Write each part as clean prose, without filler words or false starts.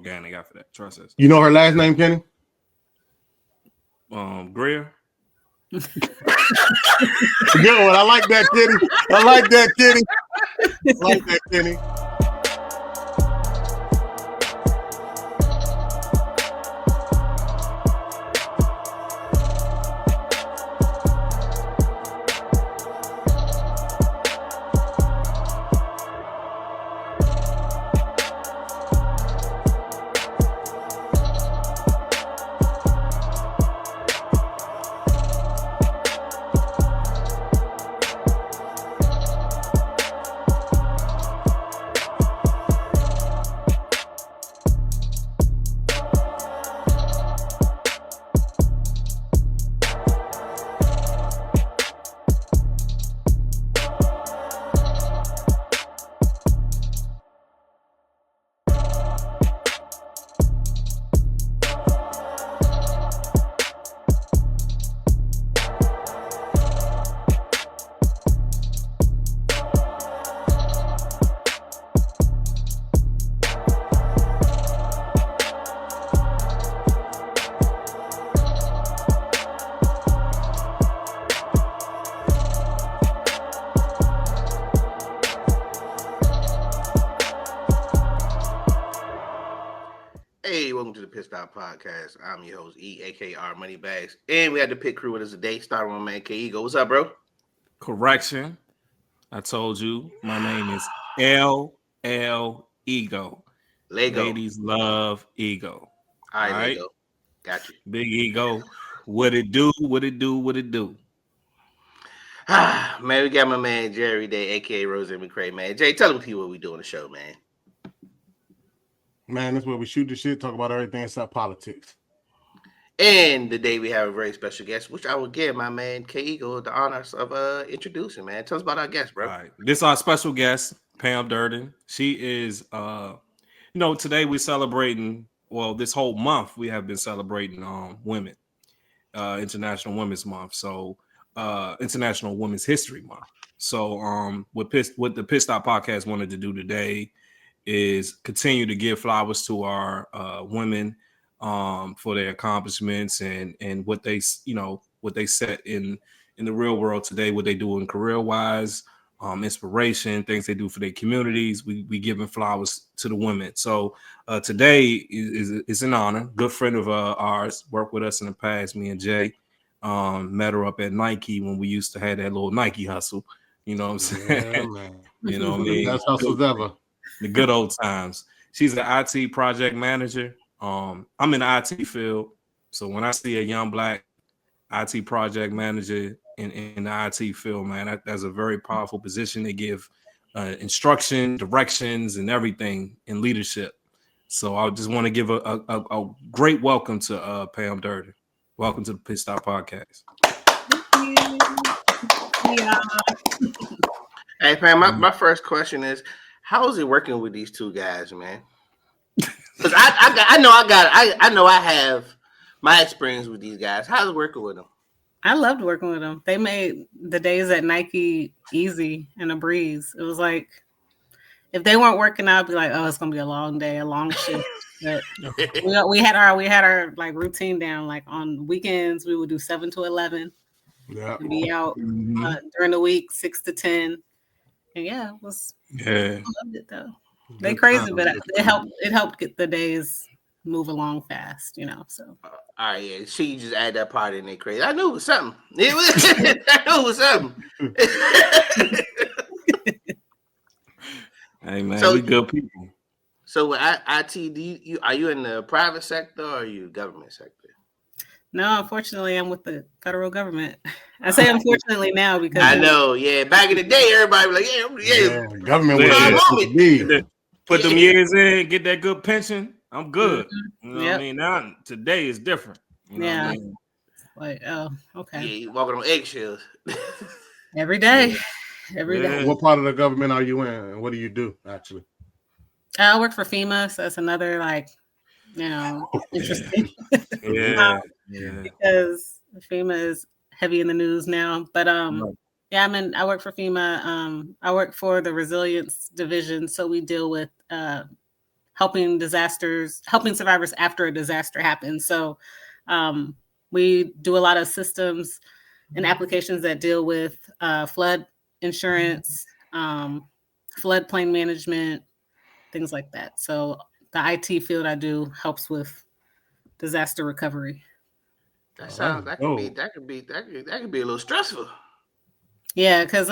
organic after that. Trust us. You know her last name, Kenny? Greer. Good one. I like that, Kenny. I like that, Kenny. Hey, welcome to the Pitt Stop Podcast. I'm your host, E, aka Moneybags. And we had the Pitt crew with us today, starting with my man K-Ego. What's up, bro? Correction. I told you my name is LL Ego. Lego. Ladies love ego. All right, Lego. Got you. Big ego. What it do? What it do? What it do? Man, we got my man Jerry Day, aka Rose McCray, man. Jay, tell them people what we do on the show, man. Man, that's where we shoot the shit, talk about everything except politics. And today we have a very special guest, which I will give my man K-Ego the honors of introducing, man. Tell us about our guest, bro. All right. This is our special guest, Pam Durden. She is today we're celebrating, well, this whole month we have been celebrating women, International Women's Month. So International Women's History Month. So what the Pitt Stop Podcast wanted to do today is continue to give flowers to our women for their accomplishments and what they set in the real world today, what they do in career wise, inspiration, things they do for their communities. We giving flowers to the women. So today is an honor. Good friend of ours, worked with us in the past. Me and Jay met her up at Nike when we used to have that little Nike hustle. You know what I'm saying? Yeah, man. You know what I mean? Best hustles ever. The good old times. She's an IT project manager. I'm in the IT field, so when I see a young black IT project manager in the IT field, man, that's a very powerful position. They give instruction, directions, and everything in leadership. So I just want to give a great welcome to Pam Durden. Welcome to the Pitt Stop Podcast. Yeah. Hey, Pam, my first question is, how is it working with these two guys, man? Because I know I have my experience with these guys. How's it working with them? I loved working with them. They made the days at Nike easy and a breeze. It was like, if they weren't working out, I'd be like, oh, it's gonna be a long day, a long shift. But we had our like routine down. Like on weekends, we would do 7 to 11. Yeah. And be out during the week 6 to 10. And yeah, it was. Yeah. I loved it though. They crazy, but it helped get the days move along fast, so. All right, yeah. She just add that part in there crazy. I knew it was something. I knew it was something. Hey man, we good people. So with IT, are you in the private sector or are you government sector? No, unfortunately, I'm with the federal government. I say unfortunately now because I know, yeah. Back in the day, everybody was like, yeah government was put them years in, get that good pension. I'm good. Mm-hmm. You know what I mean? Now today is different. You know what I mean? Like, oh, okay. Yeah, you walking on eggshells. Every day. Every day. What part of the government are you in? And what do you do actually? I work for FEMA, so that's another interesting. Yeah. Because FEMA is heavy in the news now. But I work for FEMA. I work for the resilience division, so we deal with helping survivors after a disaster happens. So we do a lot of systems and applications that deal with flood insurance, floodplain management, things like that. So the IT field I do helps with disaster recovery. That sounds that could be a little stressful. Yeah, because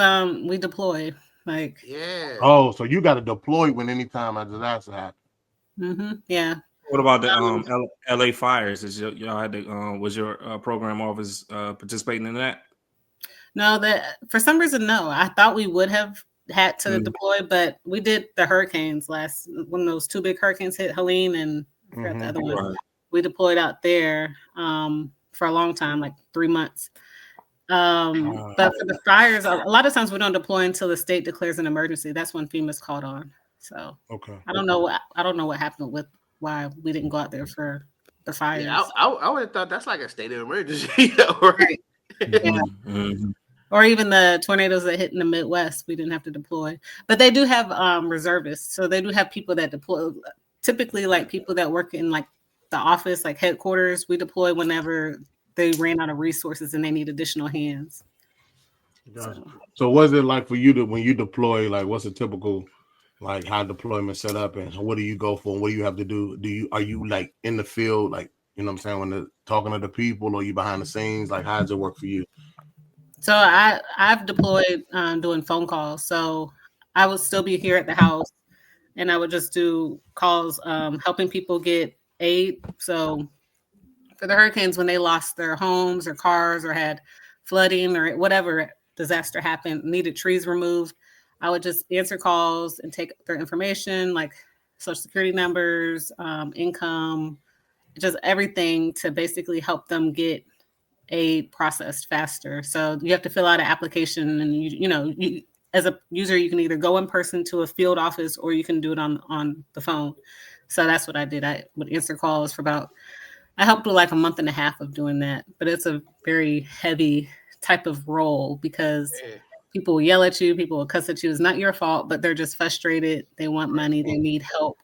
we deploy like Yeah. Oh, so you got to deploy when anytime a disaster happens. Yeah. What about the LA fires? Y'all had to was your program office participating in that? No, that for some reason, no. I thought we would have had to deploy, but we did the hurricanes when those two big hurricanes hit, Helene and I forgot the other one. Right. We deployed out there for a long time, like 3 months. But for the fires, a lot of times we don't deploy until the state declares an emergency. That's when FEMA's called on. So I don't know what happened with why we didn't go out there for the fires. Yeah, I would have thought that's like a state of emergency, right? Yeah. Or even the tornadoes that hit in the Midwest, we didn't have to deploy. But they do have reservists. So they do have people that deploy, typically like people that work in like the office, like headquarters. We deploy whenever they ran out of resources and they need additional hands. So what's it like for you when you deploy? Like, what's a typical like high deployment set up, and what do you go for? And what do you have to do? Are you like in the field, like, you know what I'm saying, when they're talking to the people, or you behind the scenes? Like, how does it work for you? So I've deployed doing phone calls. So I would still be here at the house and I would just do calls helping people get aid. So for the hurricanes, when they lost their homes or cars or had flooding or whatever disaster happened, needed trees removed, I would just answer calls and take their information, like social security numbers, income, just everything to basically help them get aid processed faster. So you have to fill out an application, and you as a user, you can either go in person to a field office or you can do it on the phone. So that's what I did. I would answer calls I helped with like a month and a half of doing that, but it's a very heavy type of role because people will yell at you, people will cuss at you. It's not your fault, but they're just frustrated. They want money, they need help.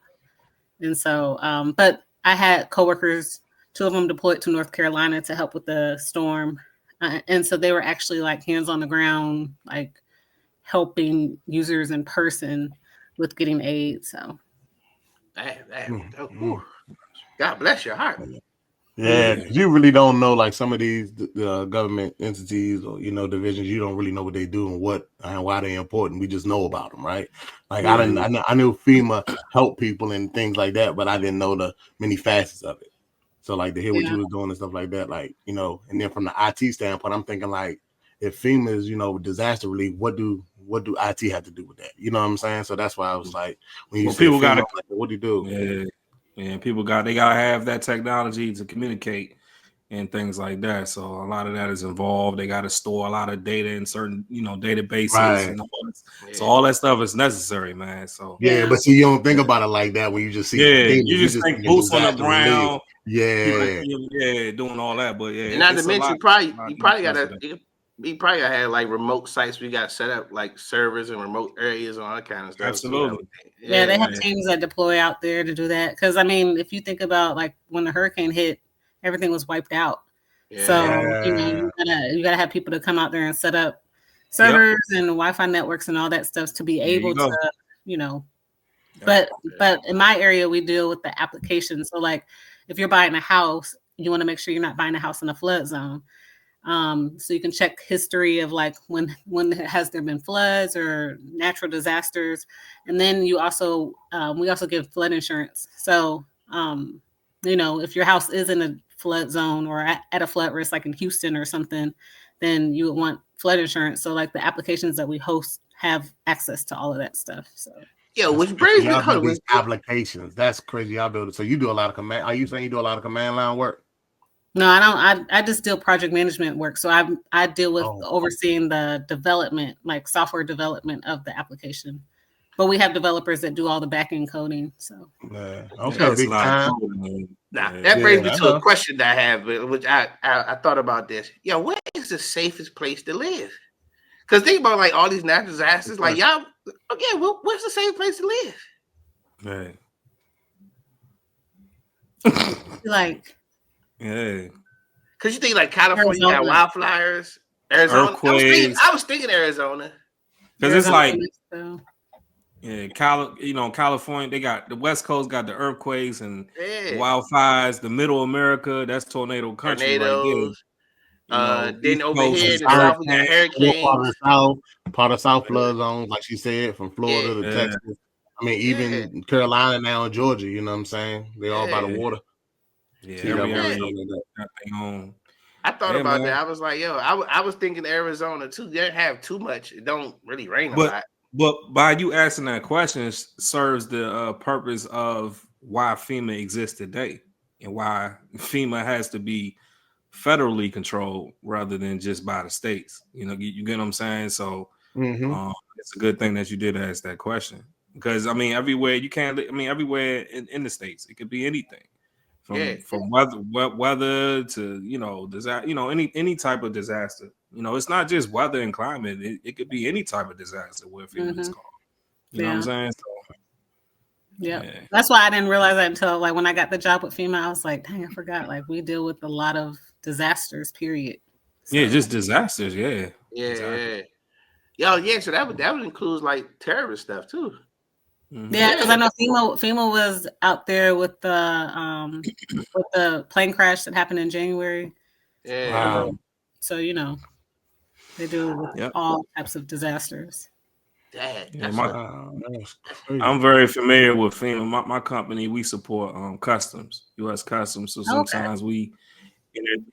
And so, but I had coworkers, 2 of them deployed to North Carolina to help with the storm. And so they were actually like hands on the ground, like helping users in person with getting aid. So God bless your heart. Yeah, because you really don't know, like some of these government entities or divisions. You don't really know what they do and why they're important. We just know about them, right? Like I knew FEMA helped people and things like that, but I didn't know the many facets of it. So like to hear what you was doing and stuff like that, like and then from the IT standpoint, I'm thinking like if FEMA is disaster relief, what do IT have to do with that? You know what I'm saying? So that's why I was like, when you say people FEMA, like, what do you do? Yeah. Yeah, people gotta have that technology to communicate and things like that. So a lot of that is involved. They got to store a lot of data in certain, databases. Right. And all that. So all that stuff is necessary, man. So but see, you don't think about it like that when you just see. You just think boots on the ground. Yeah, doing all that. But and not to mention, you probably had like remote sites we got set up, like servers and remote areas and all that kind of stuff. Absolutely. Yeah, they have teams that deploy out there to do that. Because I mean, if you think about like when the hurricane hit, everything was wiped out. Yeah. So you gotta have people to come out there and set up servers and Wi-Fi networks and all that stuff to be able to, But in my area, we deal with the application. So like if you're buying a house, you want to make sure you're not buying a house in a flood zone. So you can check history of like when has there been floods or natural disasters, and then you also we also give flood insurance. So if your house is in a flood zone or at a flood risk, like in Houston or something, then you would want flood insurance. So like the applications that we host have access to all of that stuff. So which brings me to these applications. That's crazy. Y'all build it. So you do a lot of command. Are you saying you do a lot of command line work? No, I don't. I just deal project management work. So I deal with overseeing the development, like software development of the application. But we have developers that do all the back-end coding. So big time. That brings me to a question that I have, which I thought about this. Where is the safest place to live? Because think about like all these natural disasters, like y'all. Okay, where's the safe place to live? Right. Like, Yeah. Because you think like California got Arizona. wildfires, Arizona. Earthquakes. I was thinking Arizona. Because it's like, Mexico. yeah, California, they got the West Coast got the earthquakes and Yeah, wildfires. The middle America, that's tornado country right there. tornadoes. Then East over Coast here is in the south, we got hurricane. hurricanes. Part of South flood zones, like she said, from Florida to Yeah, Yeah, Texas. I mean, yeah, even Carolina now and Georgia. You know what I'm saying? They all by the yeah, water, yeah. sea Every level and area yeah. stuff like that. got their own. I thought Yeah, about that. man. I was like, yo, I was thinking Arizona too. They don't have too much. It don't really rain a But lot. by you asking that question serves the purpose of why FEMA exists today and why FEMA has to be federally controlled rather than just by the states. You get what I'm saying? So Mm-hmm. it's a good thing that you did ask that question because I mean everywhere you can't. I mean everywhere in the states it could be anything Yeah, from weather to disaster. Any type of disaster. It's not just weather and climate. It could be any type of disaster where FEMA is called. You know what I'm saying? So, Yeah. yeah. That's why I didn't realize that until like when I got the job with FEMA. I was like, dang, I forgot. Like we deal with a lot of disasters, period. So, Yeah, just disasters. Yeah, yeah, exactly. yeah. Yo, yeah. So that would include like terrorist stuff too. Mm-hmm. yeah, because I Yeah, know FEMA was out there with the plane crash that happened in January. yeah. Wow. So they do with Yep. all types of disasters. Yeah, That's Wow. That's crazy. I'm very familiar with FEMA. My company, we support customs, U.S. Customs. So Okay. sometimes we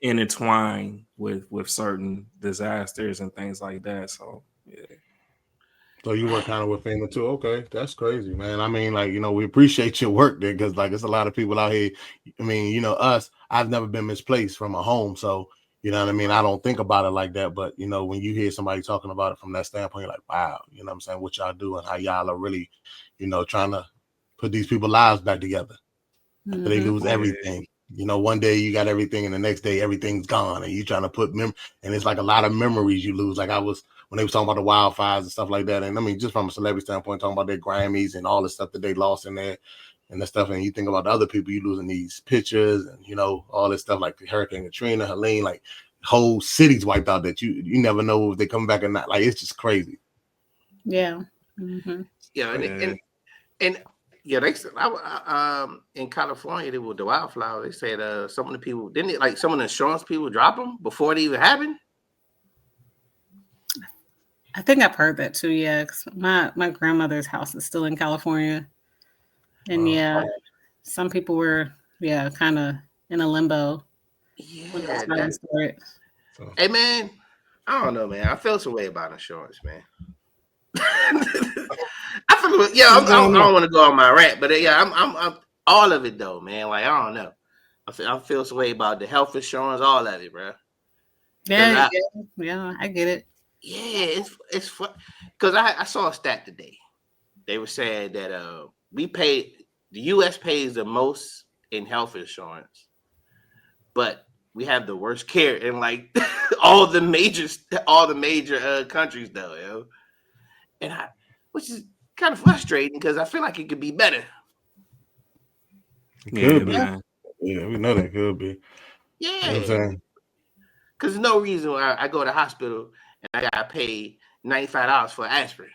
intertwine with certain disasters and things like that. So yeah. So you work kind of with FEMA too. Okay, that's crazy, man. I mean, like, we appreciate your work there because like it's a lot of people out here. I mean, us, I've never been misplaced from a home. So, you know what I mean? I don't think about it like that. But, when you hear somebody talking about it from that standpoint, you're like, wow, you know what I'm saying? What y'all do and how y'all are really, trying to put these people's lives back together. So they lose everything. One day you got everything and the next day everything's gone and you trying to put and it's like a lot of memories you lose. Like when they were talking about the wildfires and stuff like that. And I mean, just from a celebrity standpoint, talking about their Grammys and all the stuff that they lost in there and the stuff. And you think about the other people you losing these pictures and, all this stuff like Hurricane Katrina, Helene, like whole cities wiped out that you never know if they come back or not. Like, it's just crazy. Yeah. yeah, and yeah, they said in California they were the wildflower. They said some of the people didn't it, like some of the insurance people drop them before it even happened. I think I've heard that too. Yeah, 'cause my grandmother's house is still in California, and some people were kind of in a limbo. Yeah, hey man, I don't know, man. I feel some way about insurance, man. I feel I don't want to go on my rant, but I'm all of it though, man. Like I don't know, I feel some way about the health insurance, all of it, bro. Yeah, I get it. Yeah, it's fun because I saw a stat today. They were saying that the U.S. pays the most in health insurance, but we have the worst care in like all the major countries though, and which is kind of frustrating because I feel like it could be better. It could be. Man. Yeah, we know that could be. Yeah, you know what I'm saying? Because there's no reason why I go to the hospital and I gotta pay $95 for aspirin.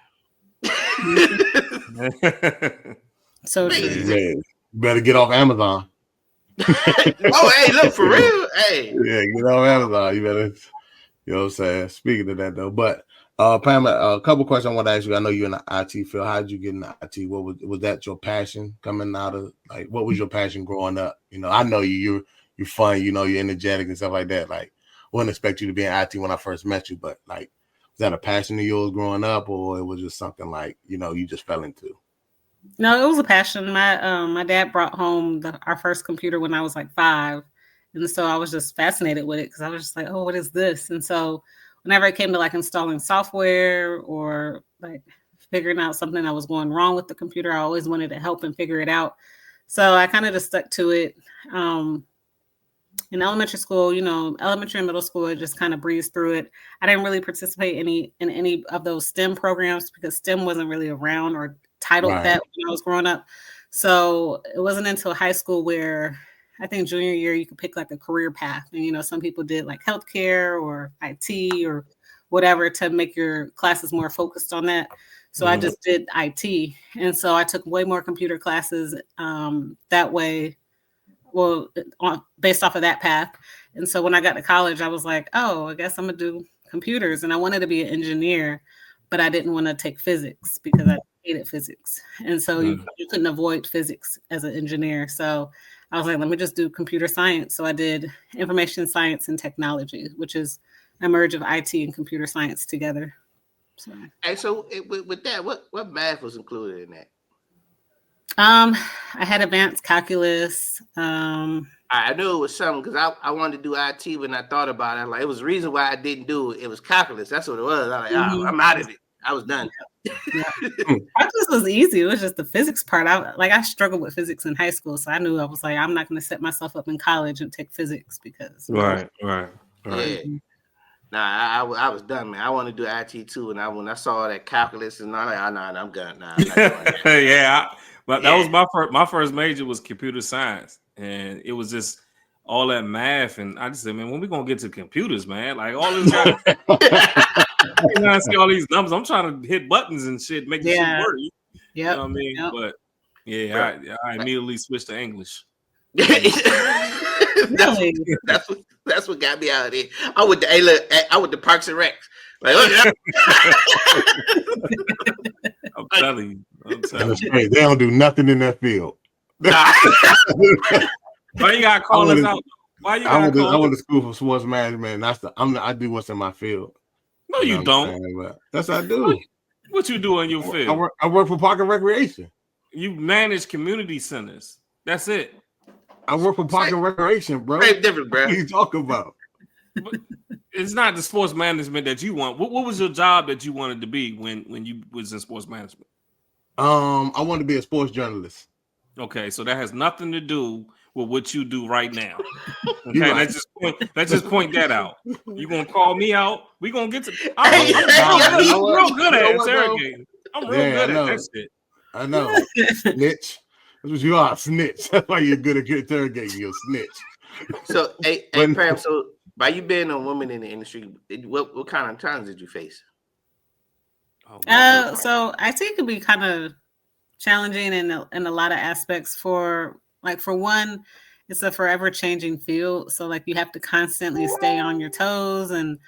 So true. You better get off Amazon. Oh, hey, look, for real. Hey. Yeah, get off Amazon. You better, you know what I'm saying? Speaking of that though, but Pam, a couple questions I want to ask you. I know you're in the IT field. How did you get in the IT? What was that your passion coming out of, like, what was your passion growing up? I know you're fun, you're energetic and stuff like that. Like, I wouldn't expect you to be in IT when I first met you, but like, was that a passion of yours growing up, or it was just something like, you just fell into? No, it was a passion. My dad brought home our first computer when I was like 5. And so I was just fascinated with it because I was just like, oh, what is this? And so whenever it came to like installing software or like figuring out something that was going wrong with the computer, I always wanted to help and figure it out. So I kind of just stuck to it. In elementary school, elementary and middle school, I just kind of breezed through it. I didn't really participate in any of those STEM programs because STEM wasn't really around or titled that when I was growing up. So it wasn't until high school where I think junior year you could pick like a career path, and some people did like healthcare or IT or whatever to make your classes more focused on that. So I just did IT, and so I took way more computer classes that way. Well, based off of that path. And so when I got to college, I was like, oh, I guess I'm gonna do computers, and I wanted to be an engineer, but I didn't want to take physics because I hated physics, and so you couldn't avoid physics as an engineer. So I was like, let me just do computer science. So I did information science and technology, which is a merge of IT and computer science together. So, And so with that, what math was included in that? I had advanced calculus. I knew it was something because I wanted to do IT when I thought about it. Like it was the reason why I didn't do it. It was calculus. That's what it was. I was like, I'm out of it. I was done. Yeah. Calculus was easy. It was just the physics part. I struggled with physics in high school, so I knew I was like, I'm not going to set myself up in college and take physics because Right. Yeah. Nah, I was done, man. I want to do IT too, and when I saw that calculus and all that, I'm good. Nah, I'm not doing that. Yeah, but that was my first major was computer science, and it was just all that math, and I just said, man, when we gonna get to computers, man? Like all this guy, I see all these numbers. I'm trying to hit buttons and shit, make the shit work. You know what I mean? Yep. But yeah, I immediately switched to English. That's what got me out of there. I went to Parks and Recs. Like, I'm telling you. That's great. They don't do nothing in that field. Nah. Why you gotta call us out? Why you gotta call us? I went to school for sports management. I do what's in my field. No, you don't. That's what I do. What you do in your field? I work for Park and Recreation. You manage community centers. That's it. I work for Park and Recreation, bro. Same difference, bro. What are you talking about? But it's not the sports management that you want. What was your job that you wanted to be when you was in sports management? I wanted to be a sports journalist. Okay, so that has nothing to do with what you do right now. Okay, let's just point that out. You gonna call me out? We gonna get to. I'm real good at interrogating. I'm real good at that shit. I know, snitch. That's what you are, snitch. That's why you're good at interrogating. You're a snitch. So, hey, Pam. So, by you being a woman in the industry, what kind of challenges did you face? So IT could be kind of challenging in a lot of aspects. For one, it's a forever changing field. So like you have to constantly stay on your toes and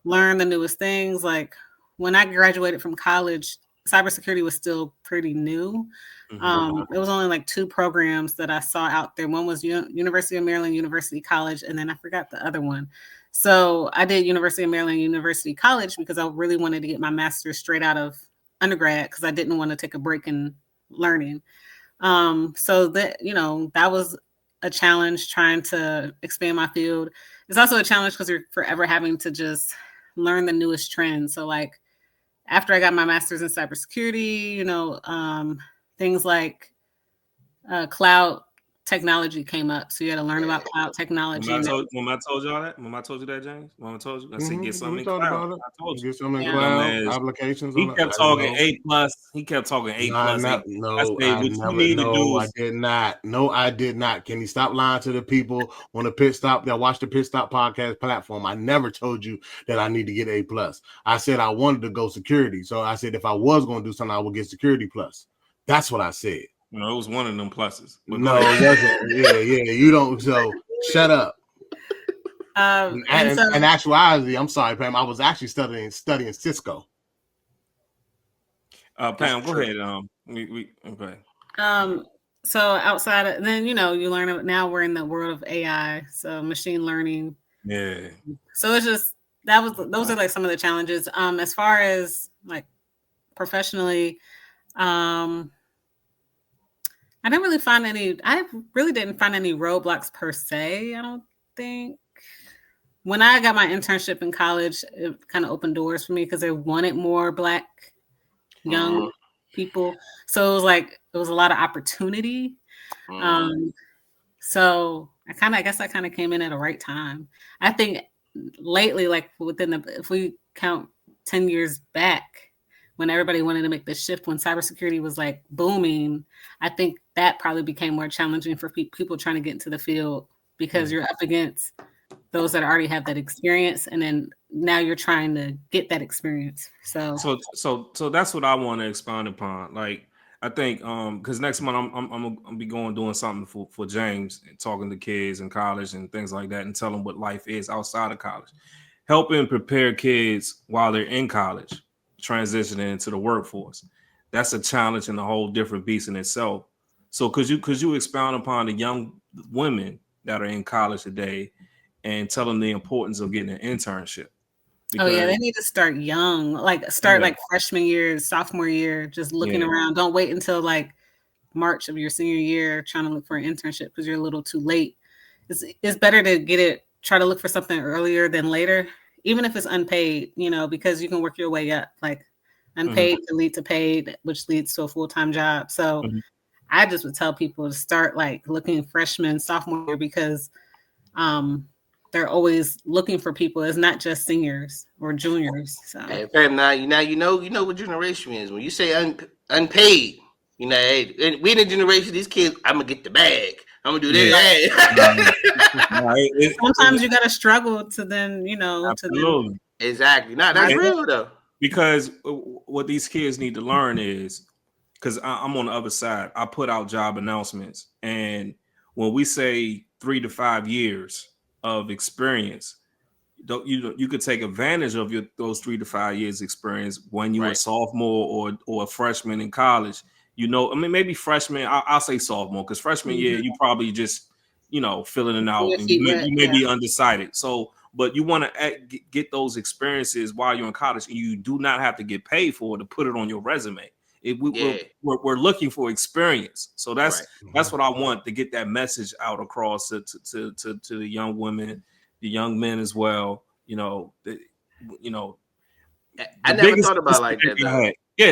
learn the newest things. Like when I graduated from college, cybersecurity was still pretty new. It was only like 2 programs that I saw out there. One was University of Maryland University College, and then I forgot the other one. So I did University of Maryland University College because I really wanted to get my master's straight out of undergrad because I didn't want to take a break in learning. So that was a challenge trying to expand my field. It's also a challenge because you're forever having to just learn the newest trends. So like after I got my master's in cybersecurity, things like cloud technology came up. So you had to learn about cloud technology. When I told y'all that? When I told you that, James? When I told you? I said get something in cloud. I told you. Get something in cloud applications. He kept talking A+. He kept talking A+. I did not. No, I did not. Can you stop lying to the people on the Pit Stop that watch the Pit Stop podcast platform? I never told you that I need to get A+. I said I wanted to go security. So I said if I was going to do something, I would get security plus. That's what I said. No, it was one of them pluses. No, it wasn't. Yeah. You don't. So shut up. In actuality, I'm sorry, Pam. I was actually studying Cisco. Pam, go ahead. Okay. So outside of then, you learn now we're in the world of AI, so machine learning. Yeah. So it's just those are like some of the challenges. As far as like professionally, I really didn't find any roadblocks per se. I don't think. When I got my internship in college, it kind of opened doors for me because they wanted more Black young people. So it was a lot of opportunity. So I guess I kind of came in at the right time. I think lately, like if we count 10 years back, when everybody wanted to make the shift, when cybersecurity was like booming, I think that probably became more challenging for people trying to get into the field because you're up against those that already have that experience, and then now you're trying to get that experience. So that's what I want to expound upon. Like I think because next month I'm gonna be going doing something for James and talking to kids in college and things like that and tell them what life is outside of college, helping prepare kids while they're in college, transitioning into the workforce. That's a challenge and a whole different beast in itself. So could you expound upon the young women that are in college today and tell them the importance of getting an internship? oh yeah, Because they need to start young, like start yeah, like freshman year, sophomore year, just looking yeah, around. Don't wait until like March of your senior year trying to look for an internship because you're a little too late. It's better to try to look for something earlier than later, even if it's unpaid, because you can work your way up. Like unpaid can lead to paid, which leads to a full-time job. So mhm. I just would tell people to start like looking freshman, sophomore year because they're always looking for people. It's not just seniors or juniors. So Hey, fam, now you know what generation is. When you say unpaid, hey, we in the generation, these kids, I'm gonna get the bag. I'm gonna do Yeah. this. Hey. No, sometimes you gotta struggle to then, absolutely. Exactly. No, that's real though. Because what these kids need to learn is because I'm on the other side. I put out job announcements, and when we say 3 to 5 years of experience, you could take advantage of those 3 to 5 years experience when you were a Right. sophomore or a freshman in college. I mean, maybe freshman. I'll say sophomore because freshman year you probably just filling it out your and feet wet. you may Yeah. be undecided. So, but you want to get those experiences while you're in college, and you do not have to get paid for it to put it on your resume. Yeah. We're looking for experience, so Right. that's what I want to get that message out across to the young women, the young men as well. You know, I the never biggest thought about it like disconnect that I though. had, yeah,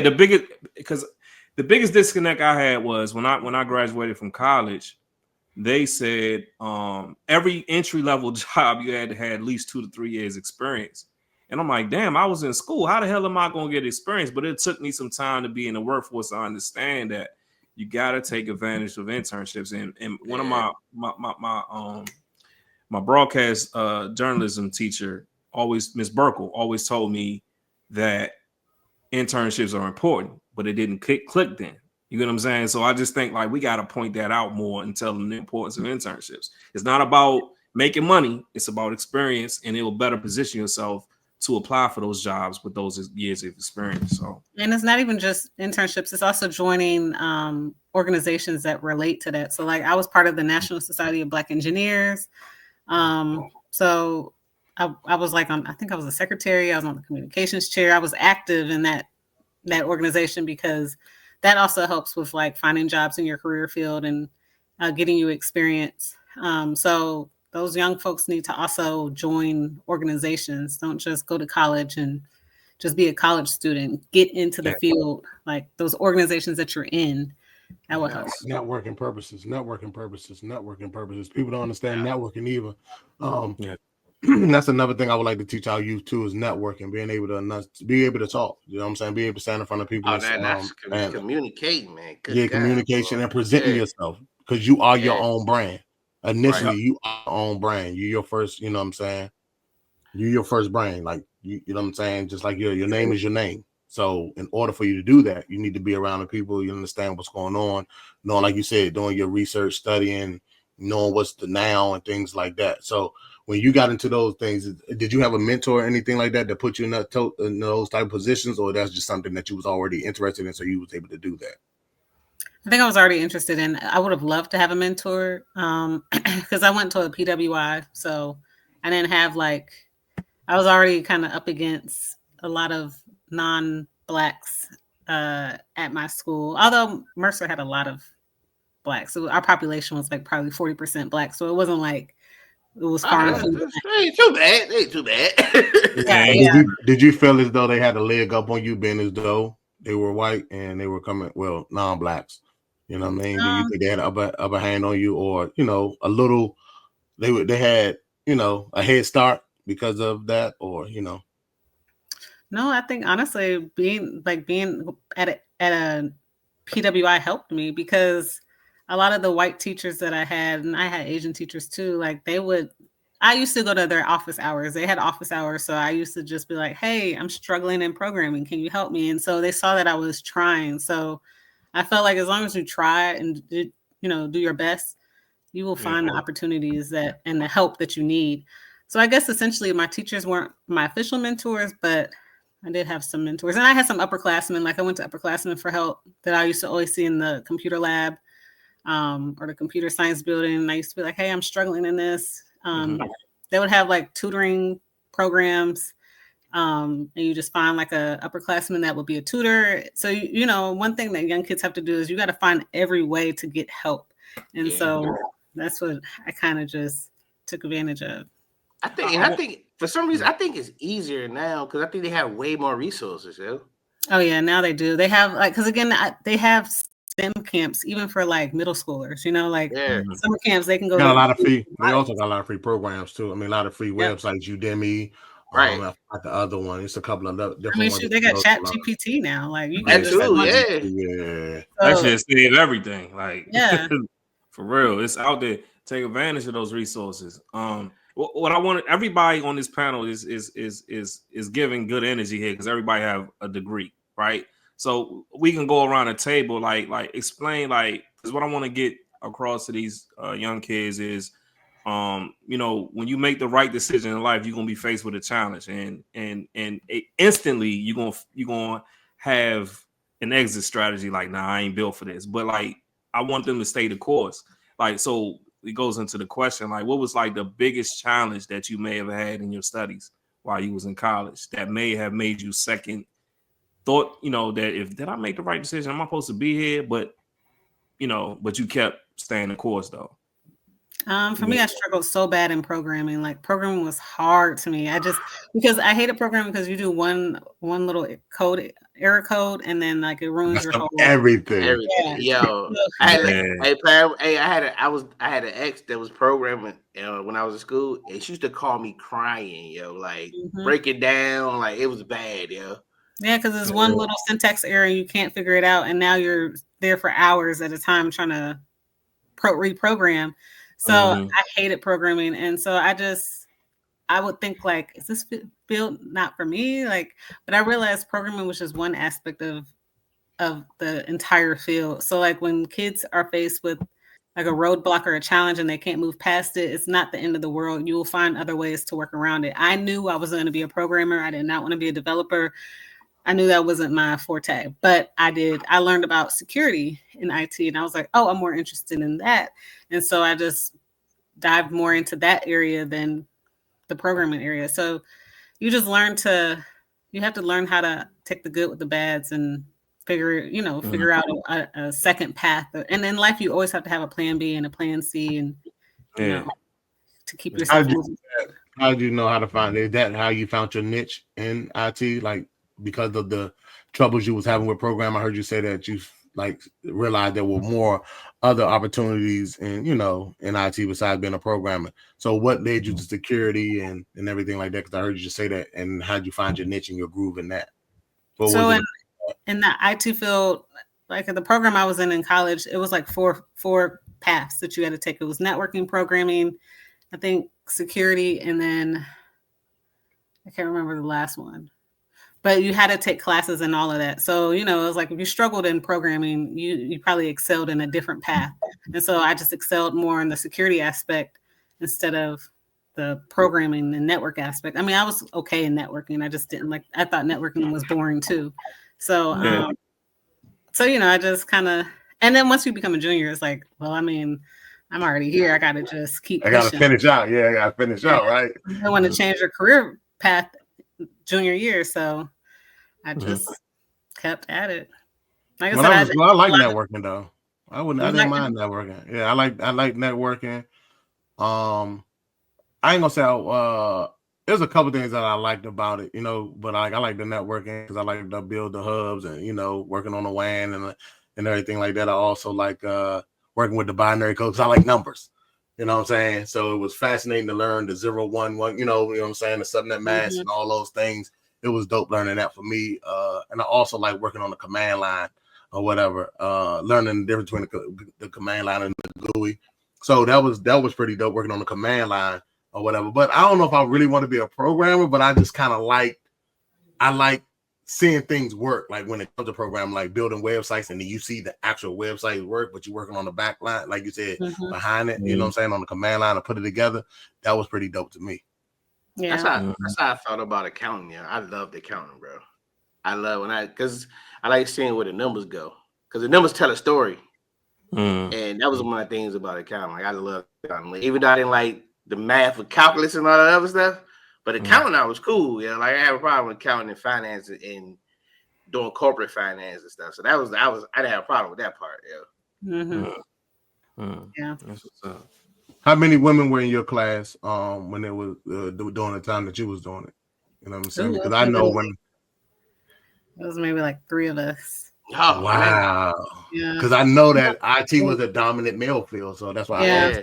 the biggest disconnect I had was when I graduated from college. They said every entry level job you had to have at least 2 to 3 years experience. And I'm like, damn, I was in school. How the hell am I going to get experience? But it took me some time to be in the workforce to understand that you got to take advantage of internships. And one of Yeah. my broadcast journalism teacher, always Miss Burkle, always told me that internships are important, but it didn't click then. You know what I'm saying? So I just think like we got to point that out more and tell them the importance of internships. It's not about making money; it's about experience, and it will better position yourself to apply for those jobs with those years of experience. So, And it's not even just internships, it's also joining organizations that relate to that. So, like, I was part of the National Society of Black Engineers. So I was like I think I was a secretary, I was on the communications chair. I was active in that organization because that also helps with like finding jobs in your career field and getting you experience. So those young folks need to also join organizations. Don't just go to college and just be a college student. Get into the yeah, field, like those organizations that you're in. That will help. Yes. Networking purposes, networking purposes, networking purposes. People don't understand networking either. yeah, That's another thing I would like to teach our youth too is networking, being able to talk. You know what I'm saying? Be able to stand in front of people Oh, that's and communicating, man. Good yeah, God, communication boy. and presenting Yeah. yourself because you are your Yeah. own brand. Right. Initially, you are your own brand. You're your first. You know what I'm saying? You're your first brand. Like you know what I'm saying? Just like your name is your name. So in order for you to do that, you need to be around the people. You understand what's going on, knowing, like you said, doing your research, studying, knowing what's the now and things like that. So when you got into those things, did you have a mentor or anything like that put you in those type of positions, or that's just something that you was already interested in, so you was able to do that? I think I was already interested in. I would have loved to have a mentor because I went to a PWI, so I didn't have like. I was already kind of up against a lot of non-blacks at my school. Although Mercer had a lot of blacks, so our population was like probably 40% black. So it wasn't like it was far and few. That ain't too bad. That ain't too bad. Yeah, yeah. yeah. Did you feel as though they had a leg up on you, being as though they were white and they were non-blacks? You know what I mean? Do you think they had an upper hand on you, or a little? They had a head start because of that, or No, I think honestly, being at a PWI helped me because a lot of the white teachers that I had, and I had Asian teachers too, like I used to go to their office hours. They had office hours. So I used to just be like, hey, I'm struggling in programming. Can you help me? And so they saw that I was trying. So I felt like as long as you try and do your best, you will find the opportunities and the help that you need. So I guess essentially my teachers weren't my official mentors, but I did have some mentors. And I had some upperclassmen. Like I went to upperclassmen for help that I used to always see in the computer lab or the computer science building. And I used to be like, hey, I'm struggling in this. They would have like tutoring programs. And you just find like a upperclassman that would be a tutor. So, one thing that young kids have to do is you got to find every way to get help. And so that's what I kind of just took advantage of. I think for some reason, I think it's easier now because I think they have way more resources. Yeah. Oh yeah, now they do. They have because again, they have STEM camps even for like middle schoolers. Summer camps they can go. Got a lot of free. They also got a lot of free programs too. I mean, a lot of free websites. Udemy. Right. Like the other one. It's a couple of different ones. They got Chat GPT now. Like you can That shit save everything. Like for real, it's out there. Take advantage of those resources. What I want everybody on this panel is giving good energy here because everybody have a degree, right? So we can go around a table, like explain, because what I want to get across to these young kids is, when you make the right decision in life, you're gonna be faced with a challenge, and instantly you're gonna have an exit strategy. Like, nah, I ain't built for this, but like I want them to stay the course. Like, so it goes into the question, like, what was like the biggest challenge that you may have had in your studies while you was in college that may have made you second thought, that did I make the right decision? Am I supposed to be here? But you kept staying the course though. For me, I struggled so bad in programming. Like programming was hard to me. Because I hated programming because you do one little error code, and then like it ruins your whole everything. Yeah. Yo, I had an ex that was programming when I was in school, and she used to call me crying, like break it down, like it was bad, yo. Yeah, because there's one little syntax error and you can't figure it out, and now you're there for hours at a time trying to reprogram. So I hated programming, and so I would think like, is this field not for me? Like, but I realized programming was just one aspect of the entire field. So like when kids are faced with like a roadblock or a challenge and they can't move past it, it's not the end of the world. You will find other ways to work around it. I knew I was going to be a programmer. I did not want to be a developer. I knew that wasn't my forte, but I learned about security in IT, and I was like, oh, I'm more interested in that. And so I just dived more into that area than the programming area. So you just you have to learn how to take the good with the bads and figure out a second path. And in life, you always have to have a plan B and a plan C, and to keep yourself moving. How did you know how to find it? Is that how you found your niche in IT? Like, because of the troubles you was having with program, I heard you say that you like realized there were more other opportunities in IT besides being a programmer. So what led you to security and everything like that? Because I heard you just say that. And how did you find your niche and your groove in that? So in the IT field, like the program I was in college, it was like four paths that you had to take. It was networking, programming, I think security, and then I can't remember the last one. But you had to take classes and all of that. So, it was like if you struggled in programming, you probably excelled in a different path. And so I just excelled more in the security aspect instead of the programming and network aspect. I mean, I was okay in networking. I just didn't I thought networking was boring too. So, I just kind of, and then once you become a junior, it's like, well, I mean, I'm already here. I got to just keep pushing. I got to finish out. Yeah, I got to finish out, right? I want to change your career path junior year, so I just kept at it. Like I said, I like networking though. I didn't mind networking. Yeah, I like networking. I ain't gonna say there's a couple things that I liked about it, but I like the networking because I like to build the hubs and working on the WAN and everything like that. I also like working with the binary codes. I like numbers. You know what I'm saying? So it was fascinating to learn the 0, 1, 1, you know what I'm saying, the subnet mask and all those things. it was dope learning that for me. And I also like working on the command line or whatever, learning the difference between the command line and the GUI. So that was pretty dope working on the command line or whatever. But I don't know if I really want to be a programmer, but I just kind of like seeing things work. Like when it comes to programming, like building websites, and then you see the actual website work, but you're working on the back line, like you said, behind it, you know what I'm saying, on the command line to put it together. That was pretty dope to me. Yeah, that's how I felt about accounting. Yeah, I loved accounting, bro. I love because I like seeing where the numbers go, because the numbers tell a story. And that was one of the things about accounting. Like I love accounting. Like, even though I didn't like the math with calculus and all that other stuff, but accounting I was cool. Yeah, like I have a problem with accounting and finance and doing corporate finance and stuff. So I didn't have a problem with that part. Yeah. Yeah. That's what's up. How many women were in your class when they were during the time that you was doing it? You know what I'm saying? Because I know when it was maybe like 3 of us. Oh, wow. Yeah. Because I know that IT was a dominant male field, so that's why I asked.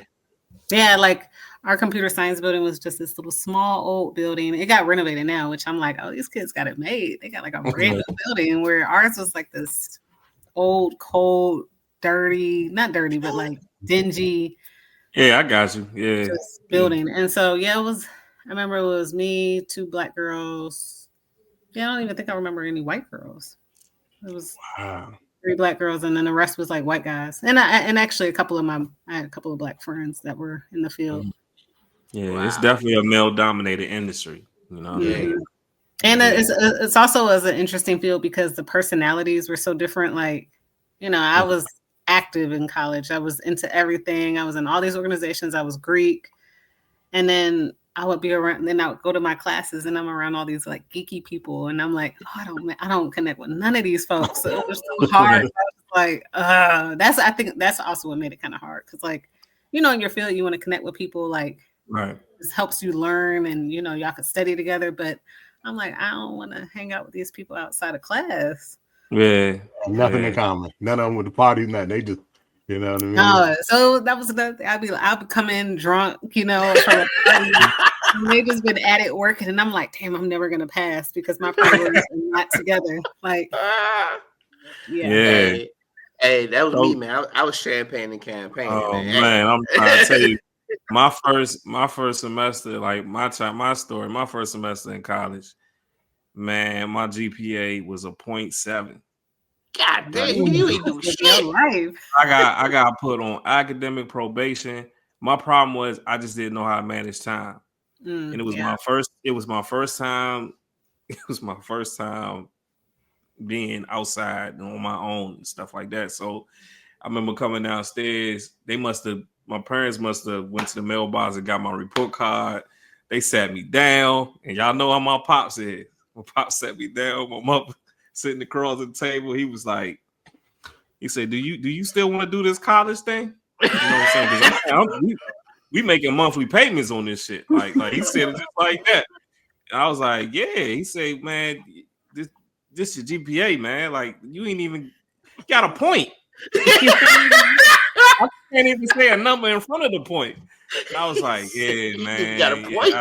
Yeah, like our computer science building was just this little small old building. It got renovated now, which I'm like, oh, these kids got it made. They got like a brand new building, where ours was like this old, cold, dirty, not dirty, but like dingy. Yeah, I got you. Yeah. Building. And so, I remember it was me, 2 black girls. Yeah, I don't even think I remember any white girls. It was 3 black girls, and then the rest was like white guys. And actually I had a couple of black friends that were in the field. Yeah, it's definitely a male dominated industry. You know what I mean? And it's also as an interesting field because the personalities were so different. Like, I was active in college. I was into everything. I was in all these organizations. I was Greek. And then I would be around, then I would go to my classes and I'm around all these like geeky people. And I'm like, oh, I don't connect with none of these folks. So it was so hard. I was like, I think that's also what made it kind of hard. Cause like, in your field, you want to connect with people, like, right. This helps you learn and, y'all could study together. But I'm like, I don't want to hang out with these people outside of class. Yeah. Nothing in common. None of them with the party, nothing. They just, you know what I mean? No, so that was another thing. I'd come in drunk, from a party. They just been at it working, and I'm like, damn, I'm never gonna pass because my priorities are not together. Like, Hey, that was me, man. I was champagne and campaign. Oh man, I'm trying to tell you, my first semester, like my story, my first semester in college, man, my GPA was a 0.7. God damn, you ain't do shit. I got put on academic probation. My problem was I just didn't know how to manage time. And it was my first time being outside and on my own and stuff like that. So I remember coming downstairs. My parents must have went to the mailbox and got my report card. They sat me down, and y'all know how my pops is. My pops sat me down. My mother sitting across the table. He said, "Do you still want to do this college thing?" You know what I'm saying? We making monthly payments on this shit. Like he said it just like that. And I was like, yeah. He said, man, this your GPA, man. Like you ain't even got a point. I can't even say a number in front of the point. And I was like, yeah, man. Got a point.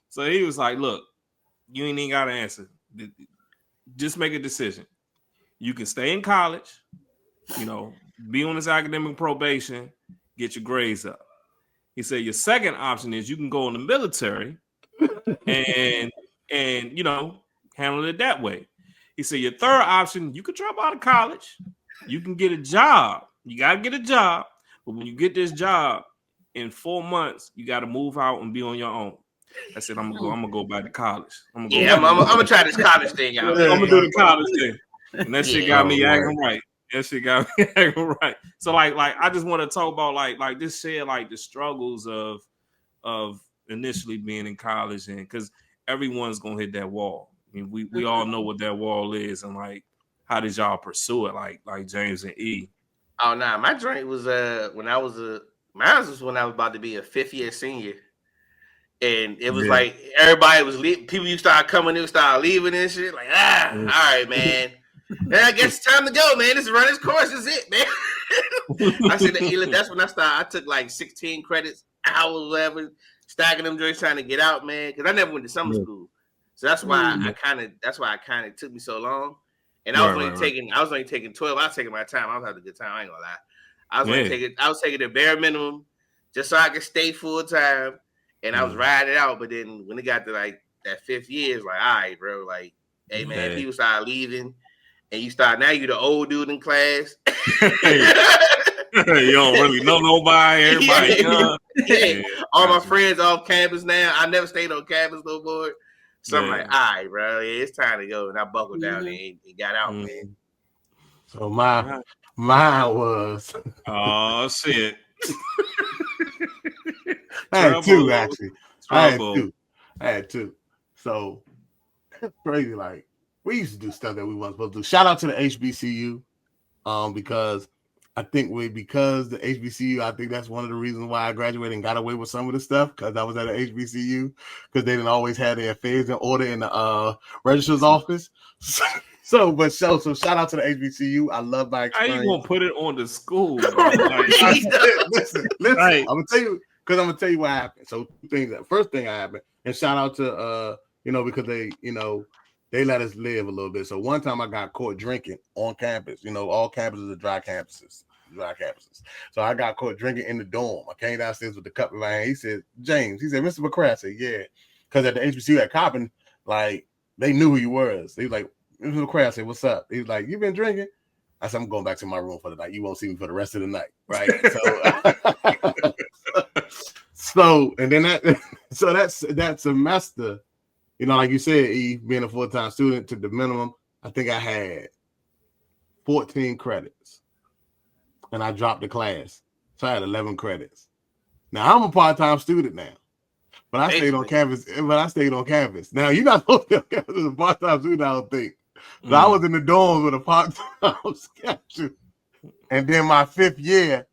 So he was like, look, you ain't even got to answer. Just make a decision. You can stay in college, be on this academic probation, get your grades up. He said your second option is you can go in the military and handle it that way. He said your third option, you could drop out of college, you can get a job. You got to get a job, but when you get this job in 4 months, you got to move out and be on your own. I said I'm gonna go back to college. I'm gonna try this college thing out. I'm gonna do the college thing, and that shit got me acting right. That shit got me acting right. So like I just want to talk about like this shit, like the struggles of initially being in college, and because everyone's gonna hit that wall. I mean, we all know what that wall is, and like how did y'all pursue it? Like James and E. Oh nah, my drink was when I was about to be a 5th year senior. And it was like everybody was leaving. People you start coming in, start leaving and shit. Like, all right, man. Then I guess it's time to go, man. This is run its course. This is it, man. I said that's when I started. I took like 16 credits, hours, whatever. stacking them joints trying to get out, man. Because I never went to summer school, so that's why I kind of took me so long. And I was only taking 12. I was taking my time. I was having a good time. I ain't gonna lie. I was taking the bare minimum just so I could stay full time, and I was riding it out. But then when it got to like that 5th year, it's like, all right, bro, like, hey man, people start leaving, and you start now. You the old dude in class. You don't really know nobody. Everybody, all my friends off campus now. I never stayed on campus no more. So I'm like, all right, bro, it's time to go. And I buckled down and got out, man. So mine was shit. I had two actually. I had two. So crazy. Like we used to do stuff that we weren't supposed to do. Shout out to the HBCU, because I think because the HBCU, I think that's one of the reasons why I graduated and got away with some of the stuff, because I was at an HBCU, because they didn't always have their affairs in order in the registrar's office. So shout out to the HBCU. I love my experience. How you gonna put it on the school? Listen. I'm gonna tell you what happened. So two things. First thing that happened, and shout out to because they let us live a little bit. So one time I got caught drinking on campus. All campuses are dry campuses. So I got caught drinking in the dorm. I came downstairs with the cup in my hand. He said, James, Mr. McCray. I said, yeah. Because at the HBCU at Coppin, like, they knew who you were. He was like, Mr. McCray. I said, what's up? He was like, you been drinking? I said, I'm going back to my room for the night. You won't see me for the rest of the night. Right. So and then that semester, like you said, Eve, being a full-time student, took the minimum. I think I had 14 credits. And I dropped the class. So I had 11 credits. Now I'm a part-time student now. But I stayed on campus. Now you're not supposed to be on campus as a part-time student, I don't think. So I was in the dorms with a part-time schedule. And then my 5th year,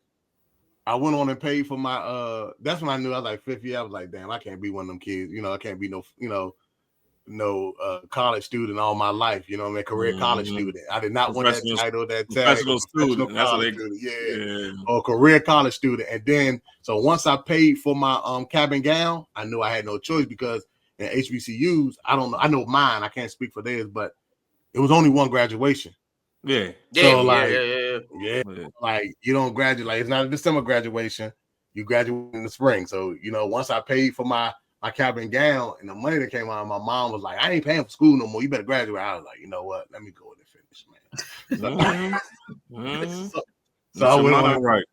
I went on and paid for my that's when I knew I was like 5th year. I was like, damn, I can't be one of them kids. I can't be no college student all my life, career college student. I did not want that title, that tag. Professional student. That's what they student. Or career college student. And then, so once I paid for my cap and gown, I knew I had no choice, because in HBCUs, I don't know. I know mine. I can't speak for theirs, but it was only one graduation. Yeah. So like you don't graduate. Like, it's not a December graduation. You graduate in the spring. So once I paid for my cap and gown and the money that came out, my mom was like, I ain't paying for school no more. You better graduate. I was like, you know what? Let me go and finish, man. So I went on,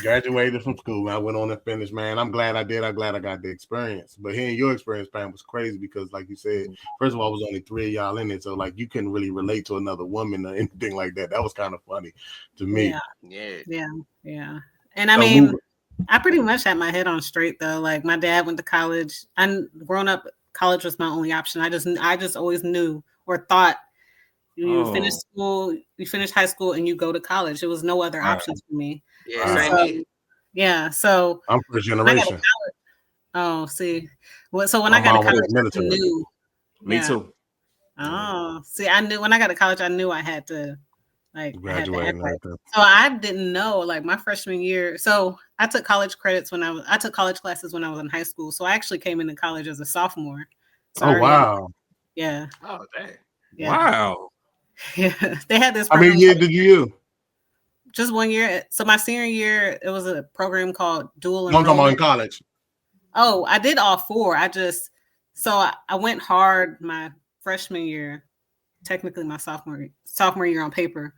graduated from school. I went on and finished, man. I'm glad I did. I'm glad I got the experience. But hearing your experience, Pam, was crazy, because like you said, first of all, it was only 3 of y'all in it. So like you couldn't really relate to another woman or anything like that. That was kind of funny to me. Yeah. And I mean, I pretty much had my head on straight though. Like my dad went to college. Growing up, college was my only option. I just always knew or thought you finish school, you finish high school, and you go to college. There was no other options for me. So I'm first generation. So when I got to college, I knew. Me too. Oh, see, I knew when I got to college, I knew I had to graduate. So I didn't know, like my freshman year. So I took college classes when I was in high school. So I actually came into college as a sophomore. So wow. Yeah. Oh, dang. Yeah. Wow. Yeah. They had this. How many years did you do? Just 1 year. So my senior year, it was a program called dual enrollment. I'm talking about in college. Oh, I did all 4. I went hard my freshman year, technically my sophomore year on paper.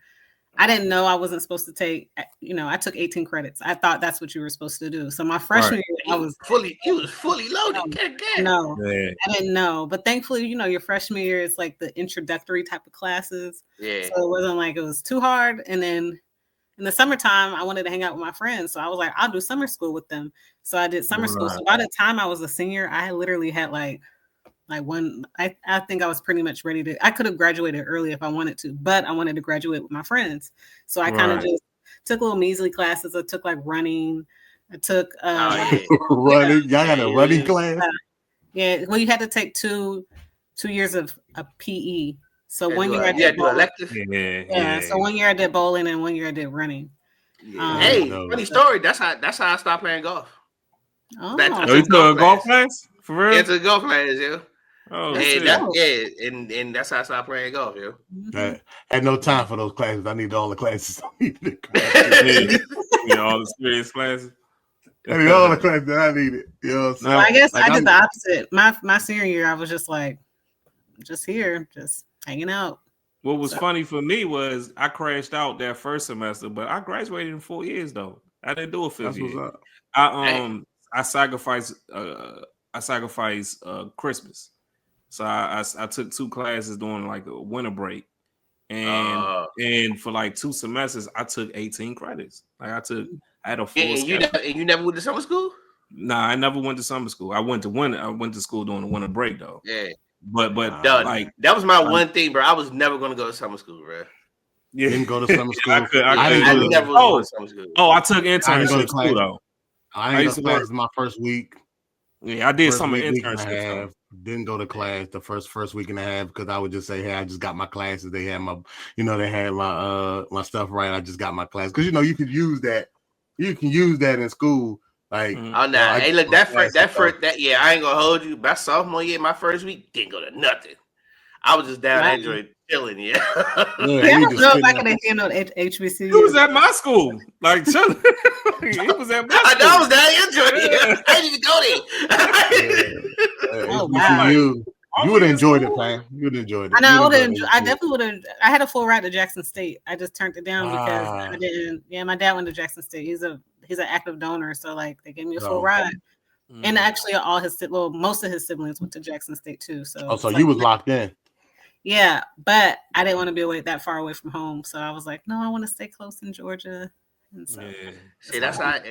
I didn't know I wasn't supposed to take, I took 18 credits. I thought that's what you were supposed to do. So my freshman year, I was fully loaded. No, I didn't know. But thankfully, your freshman year is like the introductory type of classes. Yeah. So it wasn't like it was too hard. And then in the summertime, I wanted to hang out with my friends. So I was like, I'll do summer school with them. So I did summer school. So by the time I was a senior, I literally had like one, I think I was pretty much ready to, I could have graduated early if I wanted to, but I wanted to graduate with my friends. So I kind of just took little measly classes. I took like running. I took running. Y'all got a running class? Yeah. Well, you had to take two years of a PE. So 1 year I did elective. So 1 year I did bowling and 1 year I did running. Funny story. That's how I stopped playing golf. Oh, I Oh, you took took a golf class? For real? Yeah, to the golf class, yo. Oh, That's shit. dope. And that's how I started playing golf, yo. Mhm. Had no time for those classes. I need all the classes. I needed. Yeah, all the serious classes. I need all the classes that I needed. You know what I'm saying? No. I guess Like, I did the opposite. My senior year, I was just like, just here, just hanging out. What was funny for me was I crashed out that first semester, but I graduated in 4 years though. I didn't do a fifth That's what's year. up. I sacrificed Christmas. So I took 2 classes during like a winter break. And for like 2 semesters, I took 18 credits. Like I had a full schedule. And you never went to summer school? Nah, I never went to summer school. I went to school during the winter break though. Yeah. But Done. like that was my one thing, bro. I was never gonna go to summer school, bro. Yeah. Didn't go to summer school. I never was going to summer school. Oh, I took internships too though. I didn't go to class my first week. Yeah, I did some internships. Didn't go to class the first week and a half because I would just say, hey, I just got my classes. They had my, my stuff right. I just got my class because you can use that. You can use that in school. Like, oh no, hey, look, I ain't gonna hold you. My sophomore year, my first week, didn't go to nothing. I was just down there chilling, I don't know if I could have handled HBCU. He was at my school, like chilling. He was at my school. I know I was down here enjoying it. I didn't go there. Oh, wow. You would have enjoyed it, man. You would have enjoyed it. I know. I definitely would have. I had a full ride to Jackson State. I just turned it down because I didn't. Yeah, my dad went to Jackson State. He's an active donor, so like they gave me a full ride. And actually, most of his siblings went to Jackson State too. So you was locked in. Yeah, but I didn't want to be that far away from home, so I was like, no, I want to stay close in Georgia. And so, see, that's how I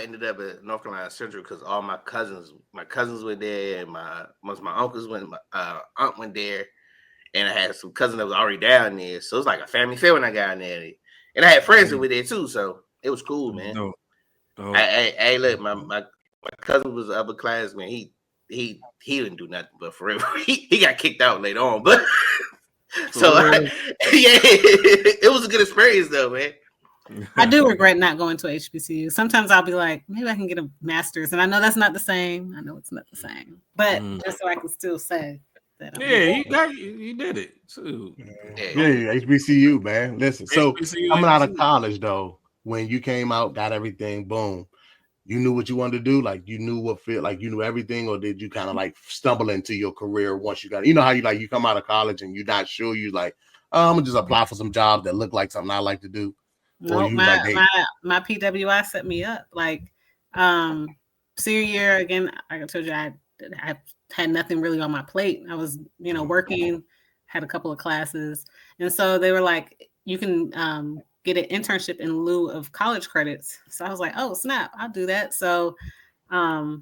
ended up at North Carolina Central because all my cousins went there, and most of my uncles went. My aunt went there, and I had some cousins that was already down there, so it was like a family fair when I got in there, and I had friends that were there too, so it was cool, man. Hey, look, my cousin was upper class, man. He didn't do nothing but forever. He got kicked out later on, but it was a good experience though, man. I do regret not going to HBCU. Sometimes I'll be like, maybe I can get a master's, and I know that's not the same. I know it's not the same, but just so I can still say that. You did it too. Yeah, HBCU, man. Listen, so coming out of college though, when you came out, got everything, boom. You knew what you wanted to do, like you knew what fit, like you knew everything, or did you kind of like stumble into your career once you got? You know how you come out of college and you're not sure. You like, I'm gonna just apply for some jobs that look like something I like to do. No, my PWI set me up. Like senior year again, like I told you, I had nothing really on my plate. I was working, had a couple of classes, and so they were like, you can get an internship in lieu of college credits. So I was like, oh snap, I'll do that. So I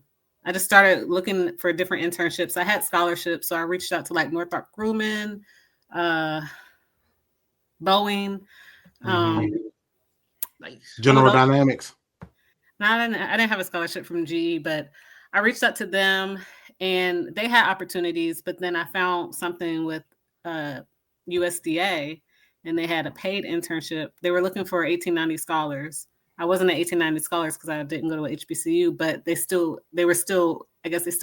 just started looking for different internships. I had scholarships, so I reached out to like Northrop Grumman, Boeing, General Dynamics. No, I didn't have a scholarship from GE, but I reached out to them and they had opportunities, but then I found something with USDA. And they had a paid internship. They were looking for 1890 scholars. I wasn't an 1890 scholars because I didn't go to a HBCU, but they still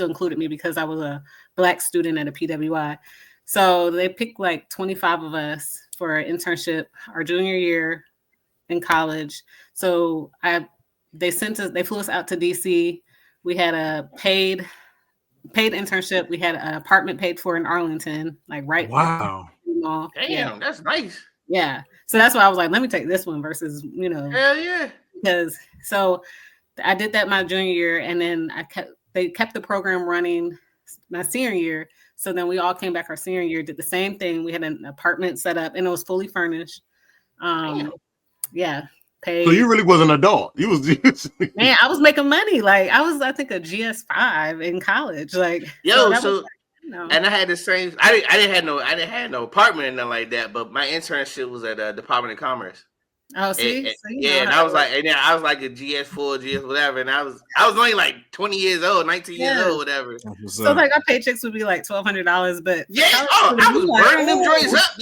included me because I was a Black student at a PWI. So they picked like 25 of us for an internship our junior year in college. So they flew us out to DC. We had a paid internship. We had an apartment paid for in Arlington, like right. Wow. Damn, that's nice. Yeah. So that's why I was like, let me take this one versus, Hell yeah. Because so I did that my junior year, and then they kept the program running my senior year. So then we all came back our senior year, did the same thing. We had an apartment set up and it was fully furnished. Yeah. Paid. So you really was an adult. You was man, I was making money. Like I was, I think, a GS5 in college. Like and I had the same. I didn't have no apartment or nothing like that. But my internship was at the Department of Commerce. Oh, see, and I was like, a GS4, GS whatever, and I was only like 20 years old, 19 years old, whatever. So like our paychecks would be like $1,200, but I was burning them joints up,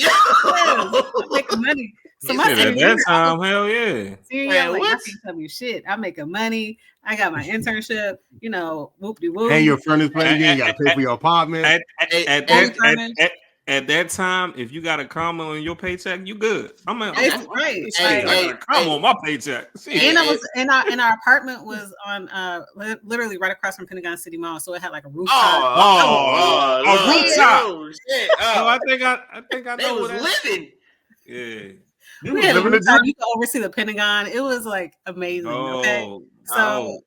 making money. So He my said at senior year, that time, hell yeah. senior year, I'm Man, like, what? I can't tell you shit. I'm making money. I got my internship. Whoop de And your whoop. furnace place, you ain't got to pay for your apartment. At, Hey, at hey, Fully that furnished. at that time, if you got a comma on your paycheck, you good. It's right. Shit, I hey, got a comma on my paycheck. Shit. Hey, And I hey. was in our apartment was on literally right across from Pentagon City Mall, so it had like a rooftop. Oh, A Lord. rooftop. Oh, shit. Oh, Oh, I think I they know was what that. living. Yeah. You We was had a living the rooftop. dream. You could oversee the Pentagon. It was like amazing. Okay, Oh,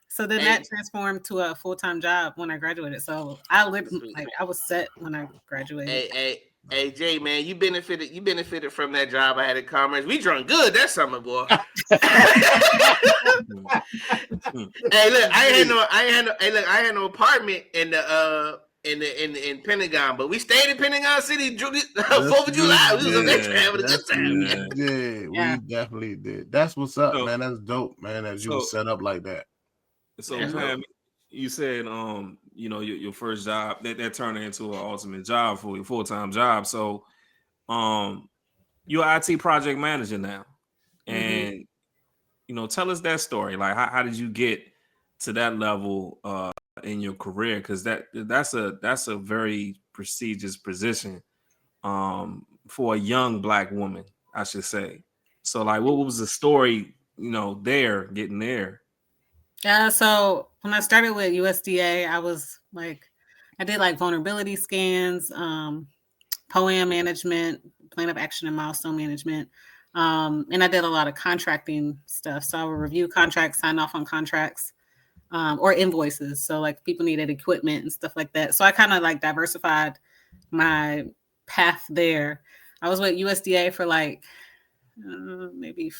so then Hey. that transformed to a full-time job when I graduated. So I lived Sweet. like I was set when I graduated. Hey, Jay, man, you benefited from that job I had at Commerce. We drunk good that summer, boy. Hey, look, I had no apartment in the in Pentagon, but we stayed in Pentagon City. 4th of July, we was up there having a good Yes, time. we Yeah. did. Yeah. We definitely did. That's what's up, So- man. That's dope, man. That you was set up like that. So Yeah. Pam, you said your first job that turned into an ultimate job for your full-time job. So you're an IT project manager now. And tell us that story. Like how did you get to that level in your career? Because that's a very prestigious position for a young Black woman, I should say. So like what was the story, there getting there? Yeah, so when I started with USDA, I did like vulnerability scans, POAM management, plan of action and milestone management. And I did a lot of contracting stuff. So I would review contracts, sign off on contracts, or invoices. So like people needed equipment and stuff like that. So I kind of like diversified my path there. I was with USDA for like maybe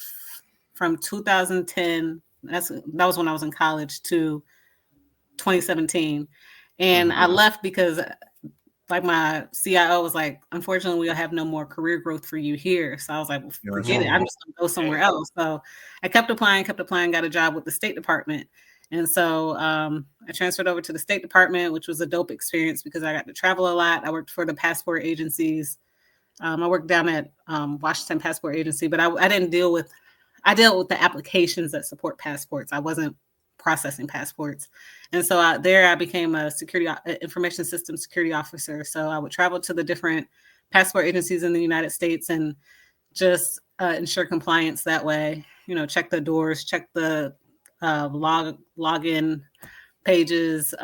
from 2010. That was when I was in college to 2017. And I left because like my CIO was like, unfortunately, we'll have no more career growth for you here. So I was like, well, forget it. I'm just gonna go somewhere else. So I kept applying, got a job with the State Department. And so I transferred over to the State Department, which was a dope experience because I got to travel a lot. I worked for the passport agencies. I worked down at Washington Passport Agency, but I dealt with the applications that support passports. I wasn't processing passports. And so I became a information system security officer. So I would travel to the different passport agencies in the United States and just ensure compliance that way. Check the doors, check the login pages,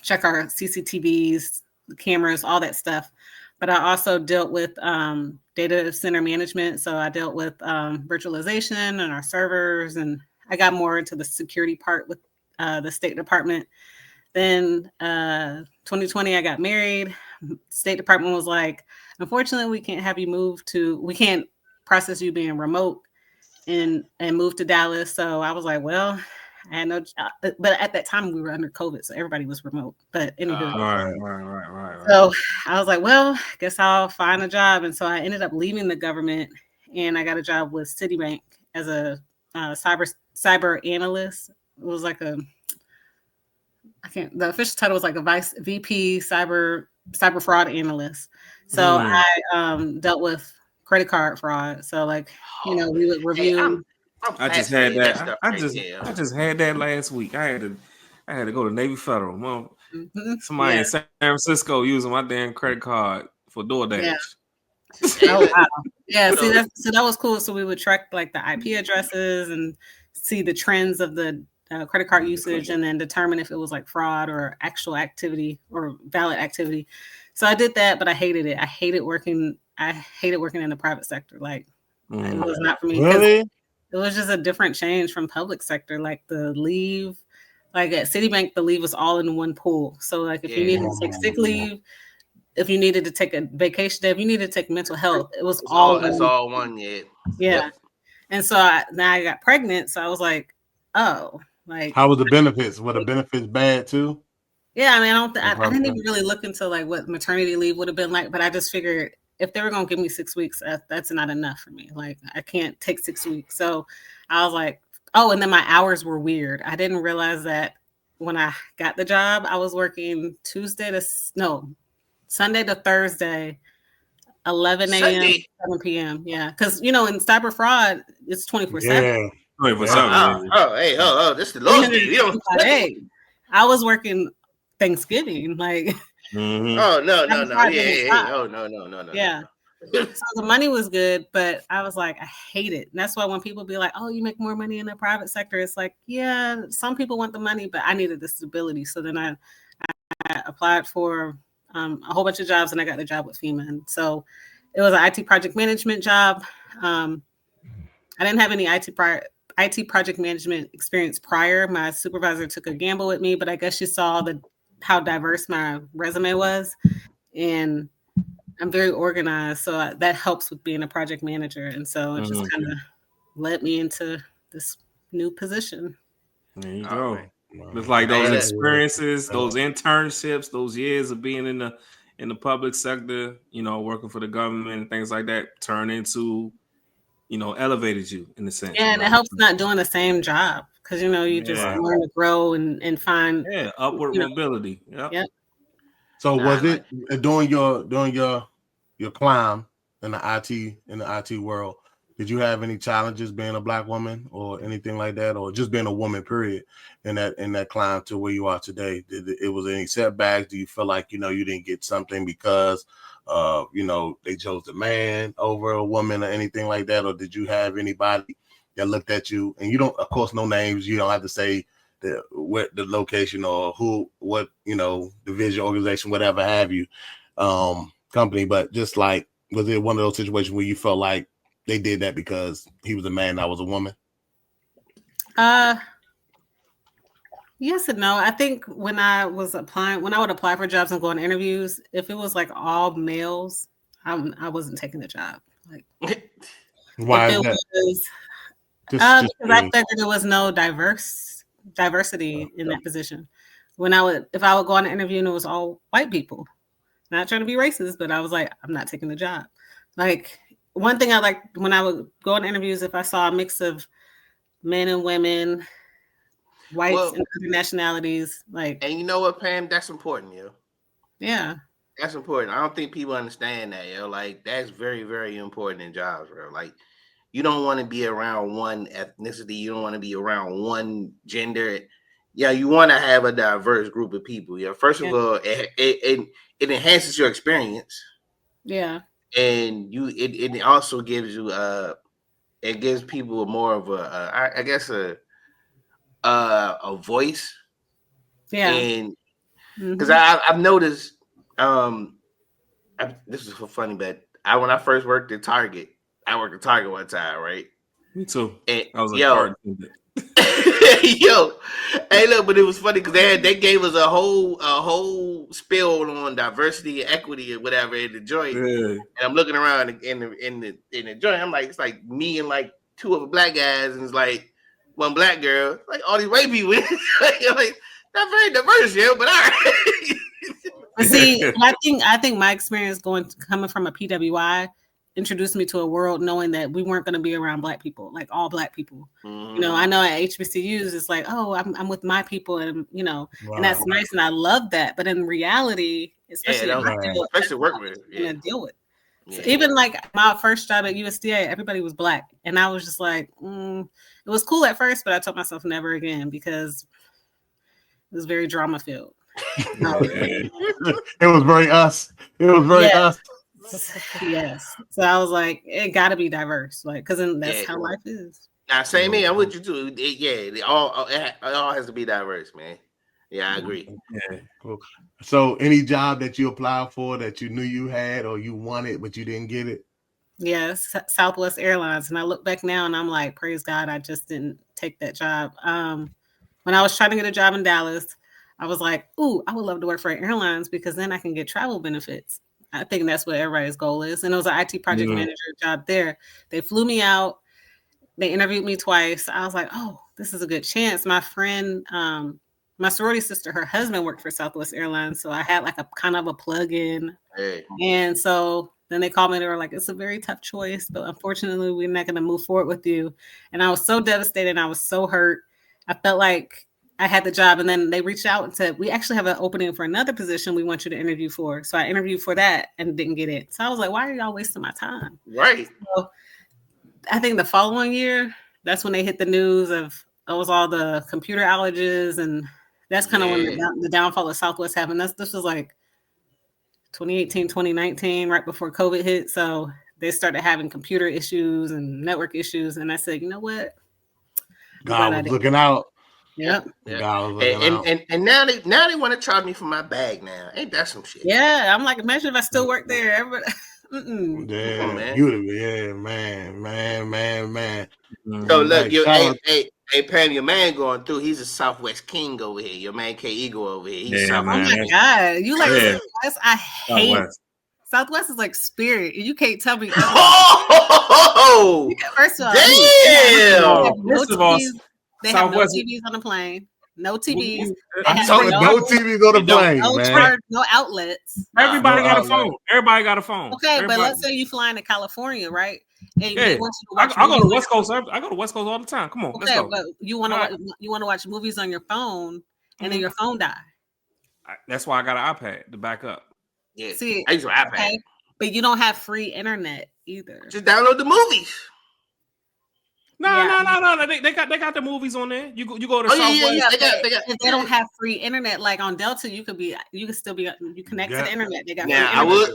check our CCTVs, the cameras, all that stuff. But I also dealt with data center management. So I dealt with virtualization and our servers, and I got more into the security part with the State Department. Then 2020, I got married. State Department was like, unfortunately, we can't process you being remote and move to Dallas. So I was like, well, I had no job. But at that time we were under COVID, so everybody was remote. But anywho, Right. so I was like, well, I guess I'll find a job. And so I ended up leaving the government, and I got a job with Citibank as a cyber analyst. It was like the official title was like a VP cyber fraud analyst. So I dealt with credit card fraud. So like, we would review. I just had that. I just had that last week. I had to go to Navy Federal. Well, somebody in San Francisco using my damn credit card for DoorDash. Yeah. Hey, oh look, wow! Yeah, see that was cool. So we would track like the IP addresses and see the trends of the credit card usage, and then determine if it was like fraud or actual activity or valid activity. So I did that, but I hated it. I hated working in the private sector. Like it was not for me. Really? It was just a different change from public sector. Like the leave, like at Citibank, the leave was all in one pool. So like if you needed to take sick leave, if you needed to take a vacation day, if you needed to take mental health, it was it's all one. Yeah. Yep. And so now I got pregnant. So I was like, oh, like how was the benefits? Were the benefits bad too? Yeah, I mean, I didn't even really look into like what maternity leave would have been like, but I just figured if they were going to give me 6 weeks, that's not enough for me. Like I can't take 6 weeks. So I was like, oh, and then my hours were weird. I didn't realize that when I got the job, I was working Sunday to Thursday, 11 a.m. Sunday. 7 p.m. Yeah, because in cyber fraud, it's 24/7. Yeah. 24/7. This is the Lord's day. 365 days. I was working Thanksgiving, like. Mm-hmm. Oh no. Cyber Yeah. fraud Oh no. Yeah. So the money was good, but I was like, I hate it. And that's why when people be like, oh, you make more money in the private sector, it's like, yeah, some people want the money, but I needed the stability. So then I applied for a whole bunch of jobs, and I got the job with FEMA. And so it was an IT project management job. I didn't have any IT project management experience prior. My supervisor took a gamble with me, but I guess she saw how diverse my resume was. And I'm very organized, so that helps with being a project manager. And so it just kind of led me into this new position. There you go. Right. It's like those experiences, those internships, those years of being in the public sector, working for the government and things like that, turn into, elevated you in a sense. Yeah, and it helps not doing the same job because you just learn to grow and find upward mobility. Yep. So was it during your climb in the IT world? Did you have any challenges being a Black woman or anything like that, or just being a woman, period, in that climb to where you are today? Was any setbacks? Do you feel like you didn't get something because they chose the man over a woman or anything like that, or did you have anybody that looked at you? And you don't, of course, no names. You don't have to say the location or what division, organization, whatever have you, company, but just like, was it one of those situations where you felt like they did that because he was a man, I was a woman? Yes and no. I think when I would apply for jobs and go on interviews, if it was like all males, I wasn't taking the job. Like, why is that? Because I figured there was no diversity in that position. If I would go on an interview and it was all white people, not trying to be racist, but I was like, I'm not taking the job. Like, one thing I liked when I would go on interviews, if I saw a mix of men and women, whites and other nationalities, like. And you know what, Pam? That's important, yo. Yeah. That's important. I don't think people understand that, yo. Like, that's very, very important in jobs, bro. Like, you don't want to be around one ethnicity. You don't want to be around one gender. Yeah, you want to have a diverse group of people. Yeah, first of all, it enhances your experience. Yeah, and it also gives you it gives people more of a voice. Yeah, and because I've noticed this is so funny, but when I first worked at Target, I worked at Target one time, right? Me too. And I was a card attendant. Yo, hey, look, but it was funny because they gave us a whole spill on diversity and equity and whatever in the joint. Yeah. And I'm looking around in the joint. I'm like, it's like me and like two other black guys, and it's like one black girl, like all these white people. like not very diverse, yeah, but all right. See, I think my experience coming from a PWI introduced me to a world knowing that we weren't going to be around black people, like all black people. I know at HBCUs it's like, oh, I'm with my people, and and that's nice, and I love that. But in reality, especially work with, deal with. So even like my first job at USDA, everybody was black, and I was just like, it was cool at first, but I told myself never again because it was very drama filled. It was very us. It was very us. Yes. So I was like, it got to be diverse, like, because that's how life is. Now, same here. I'm with you too. It all has to be diverse, man. Yeah, I agree. Yeah, cool. So, any job that you applied for that you knew you had or you wanted but you didn't get it? Yes, Southwest Airlines, and I look back now and I'm like, praise God, I just didn't take that job. When I was trying to get a job in Dallas, I was like, ooh, I would love to work for airlines because then I can get travel benefits. I think that's what everybody's goal is. And it was an IT project manager job there. They flew me out. They interviewed me twice. I was like, oh, this is a good chance. My friend, my sorority sister, her husband worked for Southwest Airlines. So I had like a kind of a plug-in. Hey. And so then they called me. They were like, it's a very tough choice, but unfortunately, we're not going to move forward with you. And I was so devastated. I was so hurt. I felt like I had the job, and then they reached out and said, we actually have an opening for another position we want you to interview for. So I interviewed for that and didn't get it. So I was like, why are y'all wasting my time? Right. So I think the following year, that's when they hit the news of it was all the computer outages, and that's kind of when the downfall of Southwest happened. This was like 2018, 2019, right before COVID hit. So they started having computer issues and network issues. And I said, you know what? God was looking out. Yep. God was looking out. And now they want to charge me for my bag now. Ain't that some shit? Yeah. I'm like, imagine if I still work there. Yeah, man. Beautiful. Yeah, man. So look, hey, Pam, your man going through. He's a Southwest king over here. Your man K Eagle over here. He's Yeah, oh man. my God, you like Southwest? I hate Southwest is like Spirit. You can't tell me. Oh, first of all, damn. First of all, they have no TVs on the plane. No TVs. I'm talking no TVs on the plane, man. No outlets. Everybody got a phone. Everybody got a phone. Okay, but let's say you flying to California, right? And I go to West Coast. I go to West Coast all the time. Come on, let's go. But you want to watch movies on your phone, and then your phone die. That's why I got an iPad to back up. Yeah, see, I use an iPad. Okay? But you don't have free internet either. Just download the movies. No. They got the movies on there. You go to Southwest. If they don't have free internet, like on Delta, you can still be connect to the internet. They got. Now I will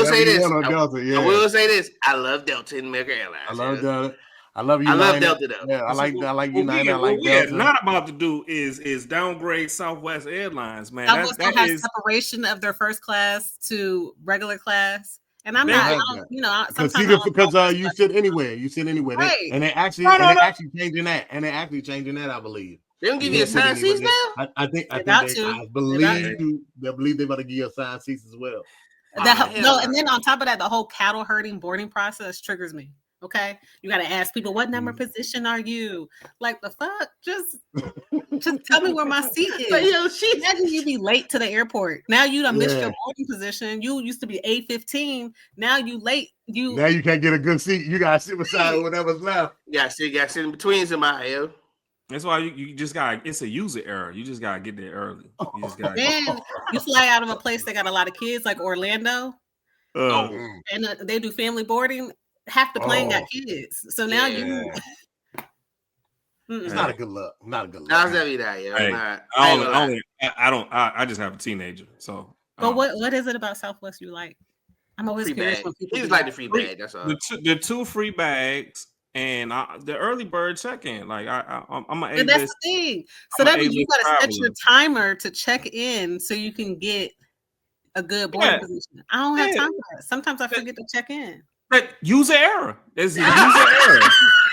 say this. I will say this. I love Delta and American Airlines. I love Delta. I love United. I love Delta though. Yeah, I like United. I like Delta. What we're not about to do is downgrade Southwest Airlines, man. Southwest don't have separation of their first class to regular class. And I'm not, because you sit anywhere. Right. And they actually changing that. I believe. They don't give you assigned seats now? I believe they're about to give you assigned seats as well. And then on top of that, the whole cattle herding boarding process triggers me. Okay, you got to ask people, what number position are you? Like the fuck, just tell me where my seat is. But, imagine you be late to the airport. Now you done missed your boarding position. You used to be 8:15. Now you late. Now you can't get a good seat. You gotta sit beside whatever's left. Yeah, you gotta sit in between somebody else. That's why you just got. It's a user error. You just gotta get there early. You just gotta. Man, you fly out of a place that got a lot of kids, like Orlando. And they do family boarding. Half the plane got kids, so now it's not a good look. Not a good look. I just have a teenager, so. But what is it about Southwest you like? I'm always curious when people. He just like the free bag. That's all. The two free bags and the early bird check-in. Like I'm an. That's the thing. So that means you got to set your timer to check in so you can get a good boarding position. I don't have time for that. Sometimes I forget to check in. User error. There's user error.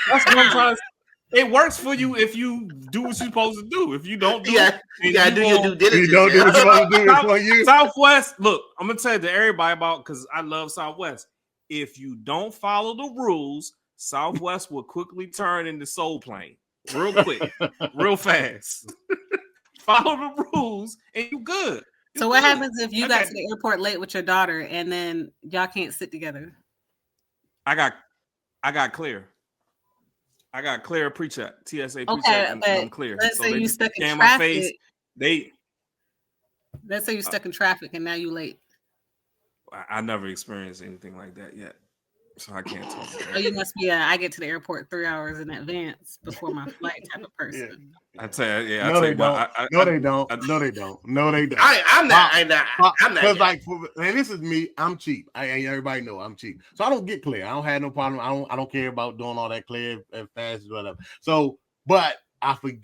That's what I'm trying to say. It works for you if you do what you're supposed to do. If you don't do it, you gotta do your due diligence. You don't do what you're supposed to do. It's for you. Southwest, look, I'm gonna tell you to everybody about because I love Southwest. If you don't follow the rules, Southwest will quickly turn into Soul Plane. Real quick, real fast. Follow the rules and you good. So what happens if you got to the airport late with your daughter and then y'all can't sit together? I got clear. I got clear pre-check, TSA pre-check, and I'm clear. Let's say you stuck in traffic. Let's say you're stuck in traffic and now you late. I never experienced anything like that yet, so I can't talk about it. Oh, you must be I get to the airport 3 hours in advance before my flight type of person. I tell you, No, they don't. No, they don't. I'm not. Because and this is me. I'm cheap. Everybody know I'm cheap, so I don't get clear. I don't have no problem. I don't care about doing all that clear and fast or whatever. So, but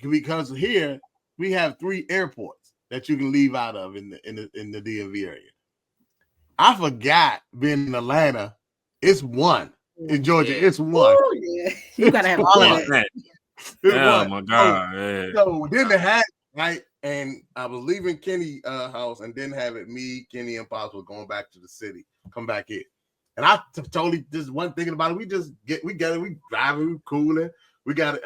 because here we have 3 airports that you can leave out of in the DMV area. I forgot being in Atlanta. It's 1 in Georgia. It's 1. Ooh, yeah. You gotta have all of it. Oh my God! So then they had right, and I was leaving Kenny's house, and then have it me, Kenny, and Pops were going back to the city, come back here, and I totally just wasn't thinking about it. We driving, we cooling, we got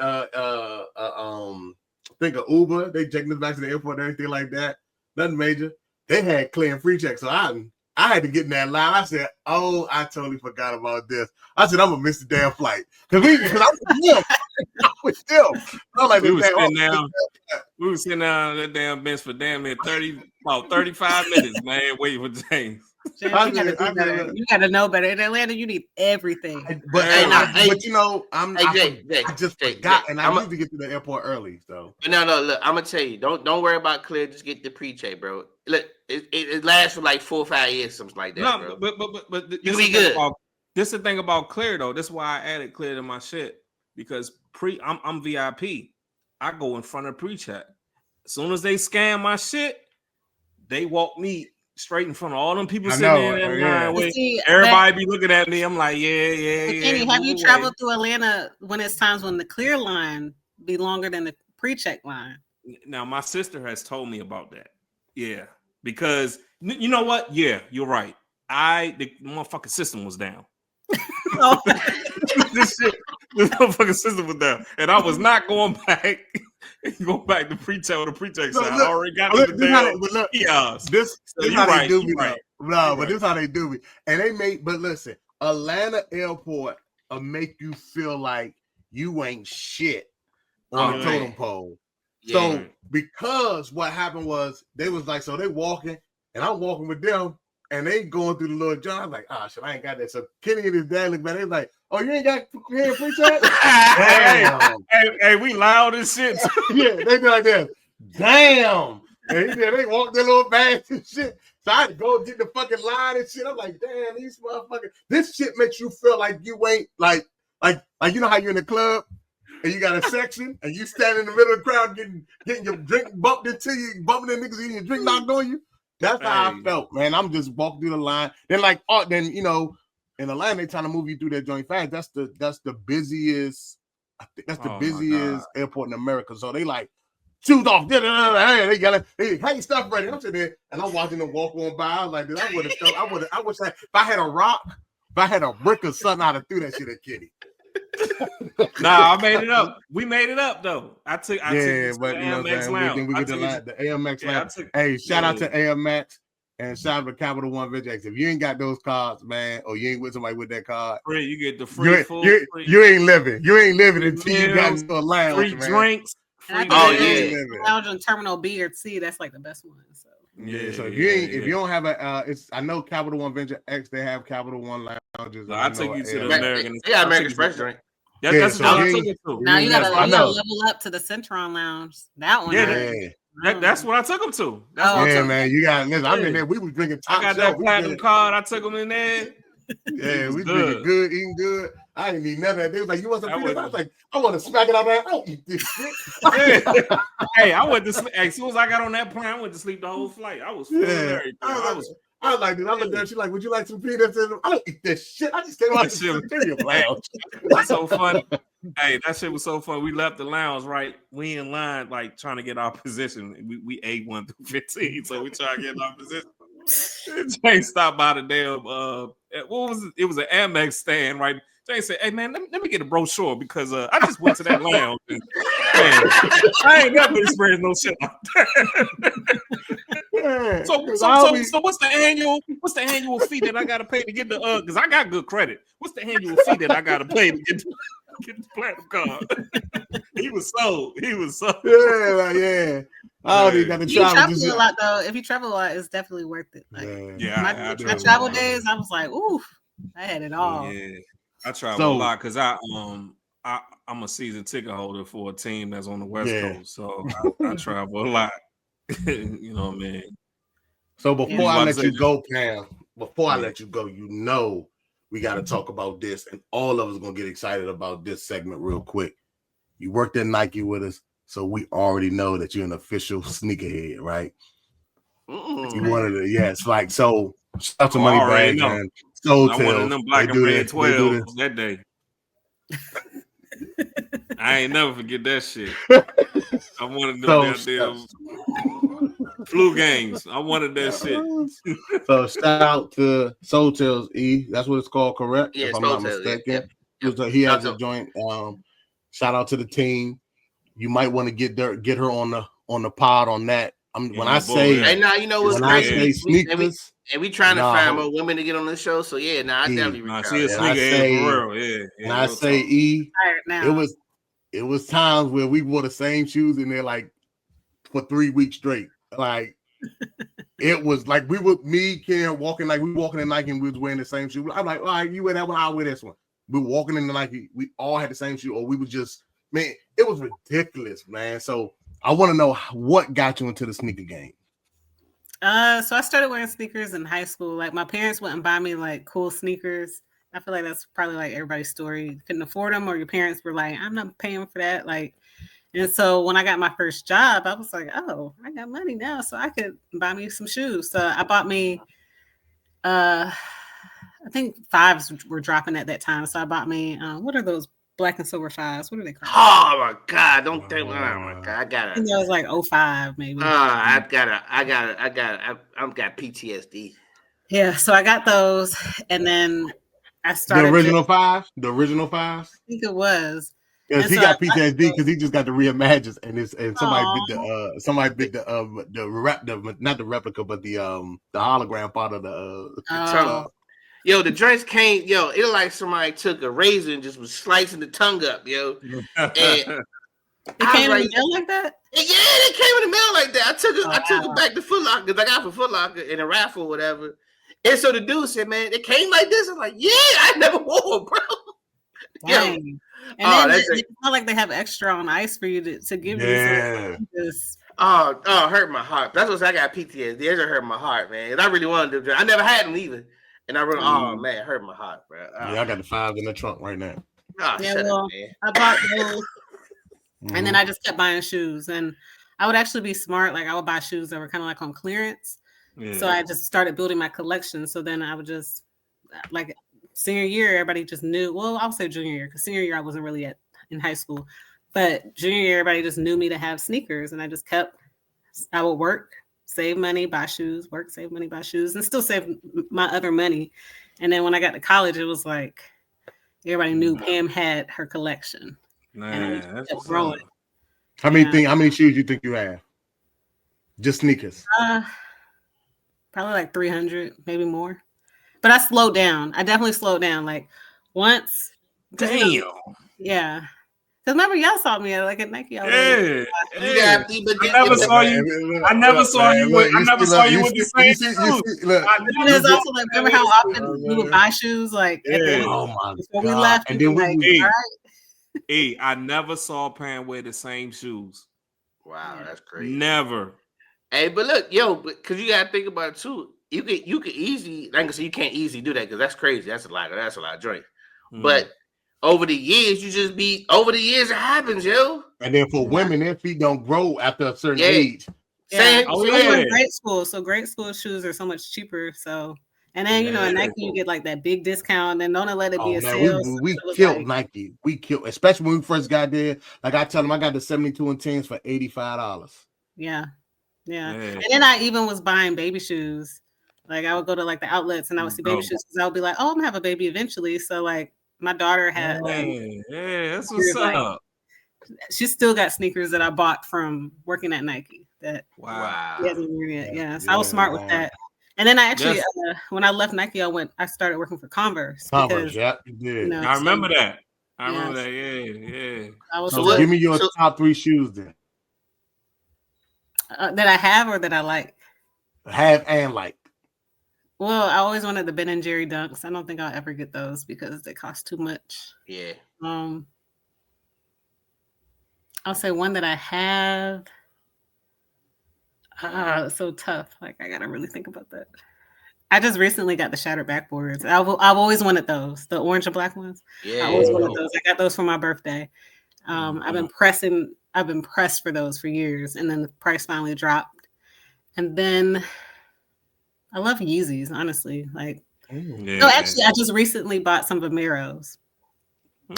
think of Uber. They taking us back to the airport and everything like that. Nothing major. They had clear and free check, so I had to get in that line. I said, "Oh, I totally forgot about this." I said, "I'm gonna miss the damn flight because I was with them. I was like, we was sitting down. We were sitting down on that damn bench for damn near 35 minutes, man, waiting for James. James, you gotta do better. You gotta know better. In Atlanta, you need everything. But you know, Jay, I just forgot, and I need to get to the airport early. So no, look, I'm gonna tell you, don't worry about clear. Just get the pre-check, bro. Look, it lasts for like 4 or 5 years, something like that, no, bro. But you be good. This is the thing about clear though. This is why I added clear to my shit because I'm VIP. I go in front of pre-check. As soon as they scan my shit, they walk me straight in front of all them people sitting in that line. Everybody be looking at me. I'm like, yeah. Kenny, have you traveled through Atlanta when it's times when the clear line be longer than the pre-check line? Now, my sister has told me about that. Yeah, because you know what? Yeah, you're right. The motherfucking system was down. This motherfucking system was down, and I was not going back. Go back to pre-check or the pre-check side. I already got the damn kiosks. This is how they do me. No, but this is how they do me. And they make, but listen, Atlanta airport will make you feel like you ain't shit on the totem pole. Yeah. So because what happened was they was like, so they walking, and I'm walking with them, and they going through the little John. I'm like, shit, I ain't got that. So Kenny and his dad look back. They like, oh, you ain't got pre-check? hey, we loud as shit. Yeah, they be like that. Damn. And they walk their little bags and shit. So I had to go get the fucking line and shit. I'm like, damn, these motherfuckers. This shit makes you feel like you ain't like you know how you're in the club and you got a section and you stand in the middle of the crowd getting your drink bumped into you, bumping the niggas eating your drink knocked on you. That's how I felt, man. I'm just walking through the line. Then you know, in Atlanta, they trying to move you through that joint fast. That's the busiest. I think that's the busiest airport in America. So they like shoes off. They got hey, stuff ready. I'm sitting there and I'm watching them walk on by. Like I would have. I wish if I had a rock, if I had a brick or something, I'd have threw that shit at Kitty. Nah, I made it up. We made it up though. I took but you know AMX Lounge. We get the AMX Lounge. Hey, shout out to AMX and shout out to Capital One VJX. If you ain't got those cards, man, or you ain't with somebody with that card, free, you get the free food. You ain't living. You ain't living until you got into a lounge. Free drinks. Lounge on Terminal B or C. That's like the best one. So. Yeah, so if you don't have I know Capital One Venture X, they have Capital One lounges. No, I take you to the American. Yeah, American Express drink. That's what I took it to. Now you gotta level up to the Centron Lounge. That one. That's what I took them to. Man, you got. Listen, I'm in there. We was drinking. I got that platinum card. I took them in there. Yeah, we drinking good, eating good. I didn't eat none of that. They was like, "You want some peanuts?" I was like, "I want to smack it out there. I don't eat this shit." Hey, I went to sleep. As soon as I got on that plane, I went to sleep the whole flight. I was full I was like, dude, I looked there. She's like, "Would you like some peanuts?" I don't eat this shit. I just came out of the lounge. That's so funny. Hey, that shit was so fun. We left the lounge, right? We in line, like trying to get our position. We A1 through 15, so we try to get our position. Jay stopped by the damn what was it? It was an Amex stand, right? Jay said, "Hey man, let me get a brochure because I just went to that lounge and man, I ain't never experienced no shit like that." So what's the annual fee that I gotta pay to get the because I got good credit. What's the annual fee that I gotta pay to get the platinum card? He was sold. Yeah. Oh, they got to travel a lot though. If you travel a lot, it's definitely worth it. Like, my travel days, I was like, ooh, I had it all. Yeah, I travel a lot because I'm a season ticket holder for a team that's on the West Coast, so I travel a lot. You know what I mean? So before I let you go, Pam, you know we got to talk about this, and all of us gonna get excited about this segment real quick. You worked at Nike with us. So we already know that you're an official sneakerhead, right? You wanted to, yes. Like so, shout out to Moneybag and Soul Tales. I wanted them black and red 12 that day. I ain't never forget that shit. I wanted them damn flu games. I wanted that shit. So shout out to Soul Tales E. That's what it's called, correct? Yeah, if I'm not mistaken. Yeah. He has a joint. Shout out to the team. You might want to get her on the pod on that. When I say, hey, now you know what's crazy. I say sneakers, and we trying to find more women to get on the show. So I definitely reach out. See a sneaker for real. And I say, E, it was times where we wore the same shoes, and they're like for 3 weeks straight. Like it was like me, Ken, walking like we walking in Nike and we was wearing the same shoe. I'm like, all right, you wear that one, I'll wear this one. We were walking in the Nike, we all had the same shoe, or we was just, man, it was ridiculous, man. So I want to know what got you into the sneaker game. So I started wearing sneakers in high school. Like my parents wouldn't buy me like cool sneakers. I feel like that's probably like everybody's story. You couldn't afford them, or your parents were like, I'm not paying for that. Like, and so when I got my first job, I was like, oh, I got money now, so I could buy me some shoes. So I bought me, I think fives were dropping at that time. So I bought me, what are those black and silver fives? What are they called? Oh my God! Don't think. Oh my God! I I gotta. think that was like 05 maybe. I got PTSD. Yeah, so I got those, and then I The started. original fives? The original fives? I think it was. Because And he so got I got PTSD because those. he just got the reimagines and somebody Aw. bit the not the replica but the hologram part of the Oh. Yo, the drinks came. Yo, it like somebody took a razor and just was slicing the tongue up. Yo, and It I came in was the mail like that? yeah, it came in the mail like that. I took it Wow. back to Foot Locker because I got from Foot Locker in a raffle or whatever. And so the dude said, "Man, it came like this." I'm like, "Yeah, I never wore, bro." Dang. And then it's not like they have extra on ice for you to give you. So just... Oh, hurt my heart. That's what I got PTSD. It hurt my heart, man. And I really wanted them. I never had them either. And I really, oh man, it hurt my heart, bro. Yeah, I got the fives in the trunk right now. Oh, yeah, shut well, up, man. I bought those, and then I just kept buying shoes. And I would actually be smart. Like I would buy shoes that were kind of like on clearance. Yeah. So I just started building my collection. So then I would just like senior year, everybody just knew. Well, I'll say junior year because senior year I wasn't really in high school, but junior year everybody just knew me to have sneakers, and I just kept. I would work, save money, buy shoes, work, save money, buy shoes, and still save my other money. And then when I got to college, it was like everybody knew Pam had her collection. And I kept growing. How many shoes you think you have? Just sneakers? Probably like 300, maybe more. But I slowed down. I definitely slowed down. Like once. Damn. You know, yeah. Because remember, y'all saw me at Nike. I never saw you. I never saw you with the same shoes. There's also like, remember how often we would buy shoes? Like, oh my God. Before we left, and then like, all right. Hey, I never saw Pam wear the same shoes. Wow, that's crazy. Never. Hey, but look, because you gotta think about it too. You could easily, like I said, you can't easily do that because that's crazy. That's a lot of drinks. But over the years, it happens, yo. And then for women, their feet don't grow after a certain age. Yeah. Grade school. So grade school shoes are so much cheaper. So, and then, in Nike, you get like that big discount, and don't let it be a sale. We killed Nike. We killed, especially when we first got there. Like I tell them, I got the 72 and 10s for $85. Yeah. And then I even was buying baby shoes. Like I would go to like the outlets and I would see baby shoes because I would be like, oh, I'm gonna have a baby eventually. So like my daughter had that's what's up. She still got sneakers that I bought from working at Nike. That wow. Yeah. So I was smart with that. And then I actually when I left Nike, I started working for Converse. Converse, you did. I remember that. Yeah. So give me your top 3 shoes then. That I have or that I like? Have and like. Well, I always wanted the Ben & Jerry Dunks. I don't think I'll ever get those because they cost too much. Yeah. I'll say one that I have. It's so tough. Like I gotta really think about that. I just recently got the shattered backboards. I've always wanted those, the orange and black ones. Yeah. I always wanted those. I got those for my birthday. I've been pressed for those for years, and then the price finally dropped. And then I love Yeezys, honestly. Like, actually, I just recently bought some Vomeros.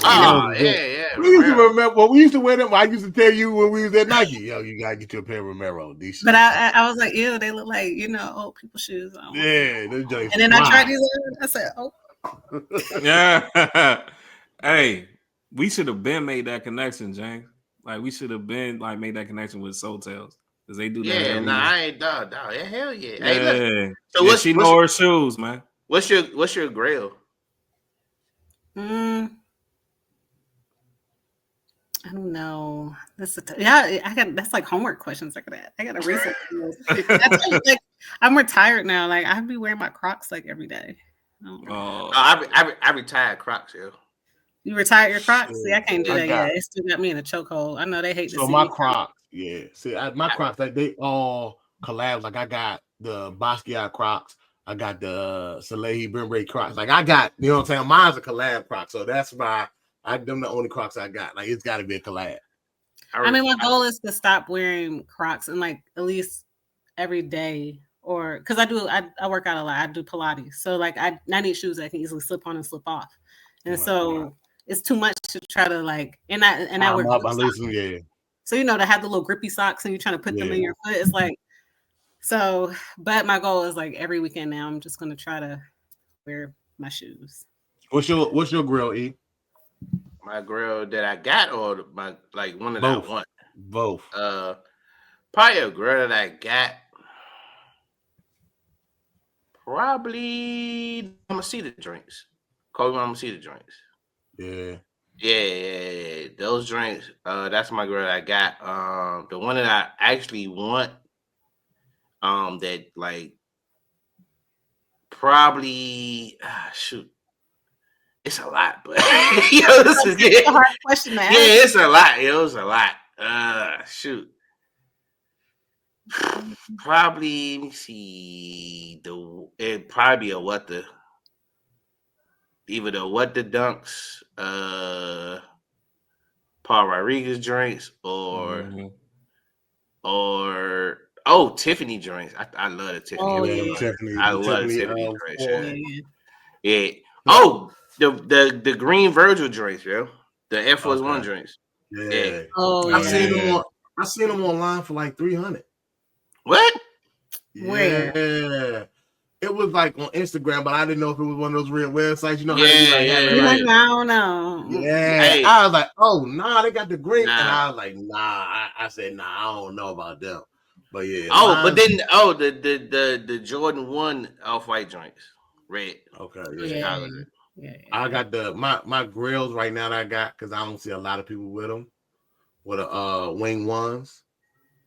Oh, yeah. We used to remember. Well, we used to wear them. I used to tell you when we was at Nike, you gotta get you a pair of Romero. But I was like, ew, they look like old people shoes. Yeah, and then I tried these on. I said, oh. Yeah. Hey, we should have been made that connection, James. Like we should have been like made that connection with Soultails because they do that. Yeah, I ain't dog. Yeah, hell yeah. Yeah. Hey, look. So what's she know her shoes, man? What's your grail? I don't know. Yeah. I got that's like homework questions. I got to research those. That's like I'm retired now. Like I be wearing my Crocs like every day. I don't know. I retired Crocs, yo. You retired your Crocs? See, I Shit, can't do I that yet. got It still got me in a chokehold. I know they hate to so see my me. Crocs. Yeah, see, my Crocs like they all collabs. Like I got the Basquiat Crocs. I got the Salehi Brimbre Crocs. Like I got, you know what I'm saying? Mine's a collab Croc, so that's why them the only Crocs I got. Like it's got to be a collab. I mean, my goal is to stop wearing Crocs and like at least every day, or because I work out a lot. I do Pilates, so like I need shoes that I can easily slip on and slip off, and so it's too much to try to like. And I wear I'm up. grip I socks. listen. Yeah, So to have the little grippy socks and you're trying to put them in your foot. It's like so. But my goal is like every weekend now. I'm just gonna try to wear my shoes. What's your grill, E? My grill that I got, or my like one that Both. I want. Both. Probably a grill that I got. Probably Mama Cedar drinks. Kobe Mama Cedar drinks. Yeah. Yeah. Those drinks. That's my grill that I got. The one that I actually want. That like probably shoot. It's a lot, but this is a hard question to ask. Yeah, it's a lot. It's a lot. Shoot. Probably let me see it probably be either the what the dunks, Paul Rodriguez drinks or Tiffany drinks. I love the Tiffany. Tiffany. I love Tiffany, Tiffany drinks. Yeah. Oh, the green Virgil drinks, yo. The Air Force One drinks. Yeah. Oh, I seen them online for like 300. What? Where? Yeah. It was like on Instagram, but I didn't know if it was one of those real websites. You know how Yeah, you like I don't know. Yeah. Hey. I was like, oh nah, they got the green. Nah. And I was like, nah. I said, nah, I don't know about them. But yeah. But then the Jordan 1 off-white drinks. Red. Okay. Yeah. I got my grills right now that I got because I don't see a lot of people with them. With the wing ones.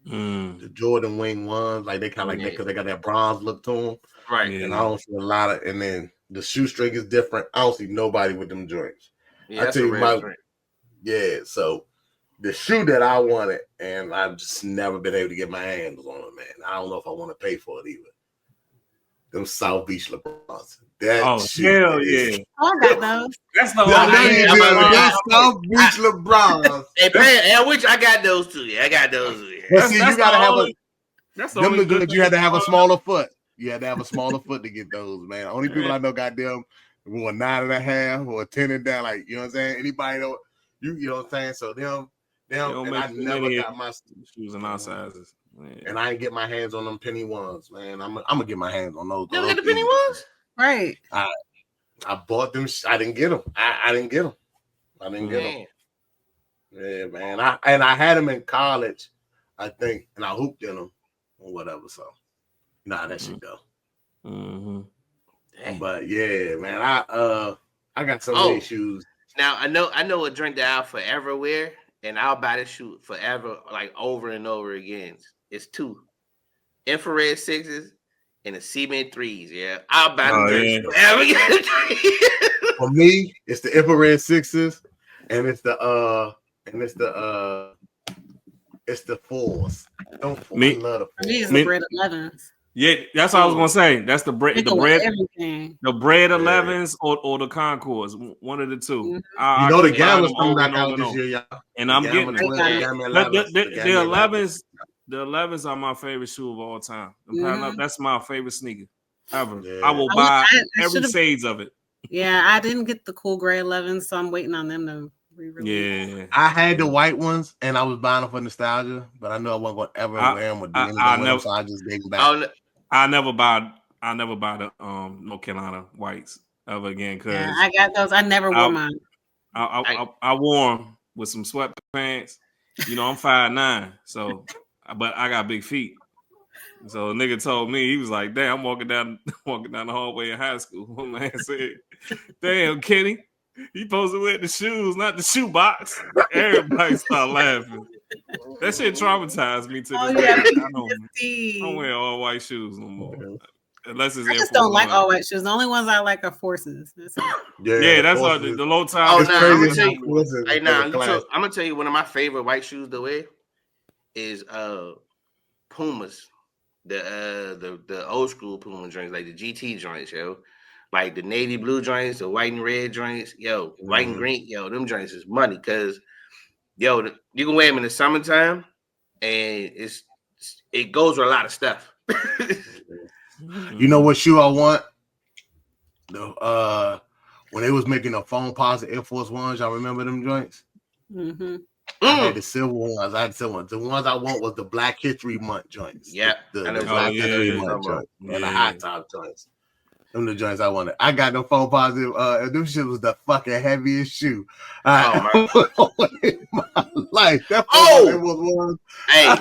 The Jordan wing ones, like they kind of like that because they got that bronze look to them, right? And I don't see a lot of. And then the shoestring is different. I don't see nobody with them joints. Yeah, I tell you So the shoe that I wanted, and I've just never been able to get my hands on it, man. I don't know if I want to pay for it either. Them South Beach LeBrons. Hell yeah! I got those. That's the only South Beach LeBrons. I got those too. Yeah, I got those. But see, you gotta have That's the only good you had to have a smaller foot. You had to have a smaller foot to get those, man. Only people I know got them were 9.5 or 10 and down. Like, you know what I'm saying? Anybody know you know what I'm saying? So them and I never got my shoes in our sizes. Man. And I ain't get my hands on them penny ones, man. I'm gonna get my hands on those. You get the penny ones? Right. I bought them. I didn't get them. I didn't get them. I didn't get them. Yeah, man. I had them in college, I think, and I hooped in them or whatever. So, that should go. But yeah, man. I got some of these shoes. Now I know a drink that I'll forever wear, and I'll buy this shoe forever, like over and over again. It's 2 infrared 6s and a cement 3s. Yeah, I'll buy them drinks forever. For me, it's the infrared 6s, and it's the 4s. Me, it's the bread 11s. Yeah, that's what I was gonna say. That's the bread, the bread 11s or the Concords, one of the two. The Gamma's coming back out this year, y'all. And I'm getting it. The 11s. The 11s are my favorite shoe of all time. That's my favorite sneaker ever. Yeah. I will buy every shades of it. Yeah, I didn't get the cool gray 11s, so I'm waiting on them to re-release. Yeah, I had the white ones, and I was buying them for nostalgia, but I know I wasn't going to ever wear them or do anything with them, so I just gave them back. I never buy the North Carolina whites ever again because I got those. I never wore mine. I wore them with some sweatpants. I'm 5'9", so but I got big feet. So a nigga told me, he was like, "Damn, I'm walking down the hallway in high school." My man said, "Damn, Kenny, He supposed to wear the shoes, not the shoebox. Everybody start laughing. That shit traumatized me to Oh this yeah, day. I don't PTSD. wear all white shoes no more. Unless it's I Air just Force don't like One. all white shoes. The only ones I like are forces. That's it. Yeah, the that's all forces. the low top. Oh, It's nah, crazy. I'm gonna how tell you. forces Hey, is now a class. I'm gonna tell you one of my favorite white shoes to wear is Pumas. The old school Puma joints, like the GT joints, yo. Like the navy blue joints, the white and red joints, yo, white and green, yo, them joints is money because yo, you can wear them in the summertime and it goes with a lot of stuff. You know what shoe I want? The when they was making the foam positive Air Force Ones, y'all remember them joints? Mm-hmm. I had the silver ones. I had the silver ones. The ones I want was the Black History Month joints. Yeah, the I know Black exactly History what you're Month talking about. joints and the hot top joints. Them the joints I wanted. I got the foam positive. Them shit was the fucking heaviest shoe I in my life. That it was one. Hey,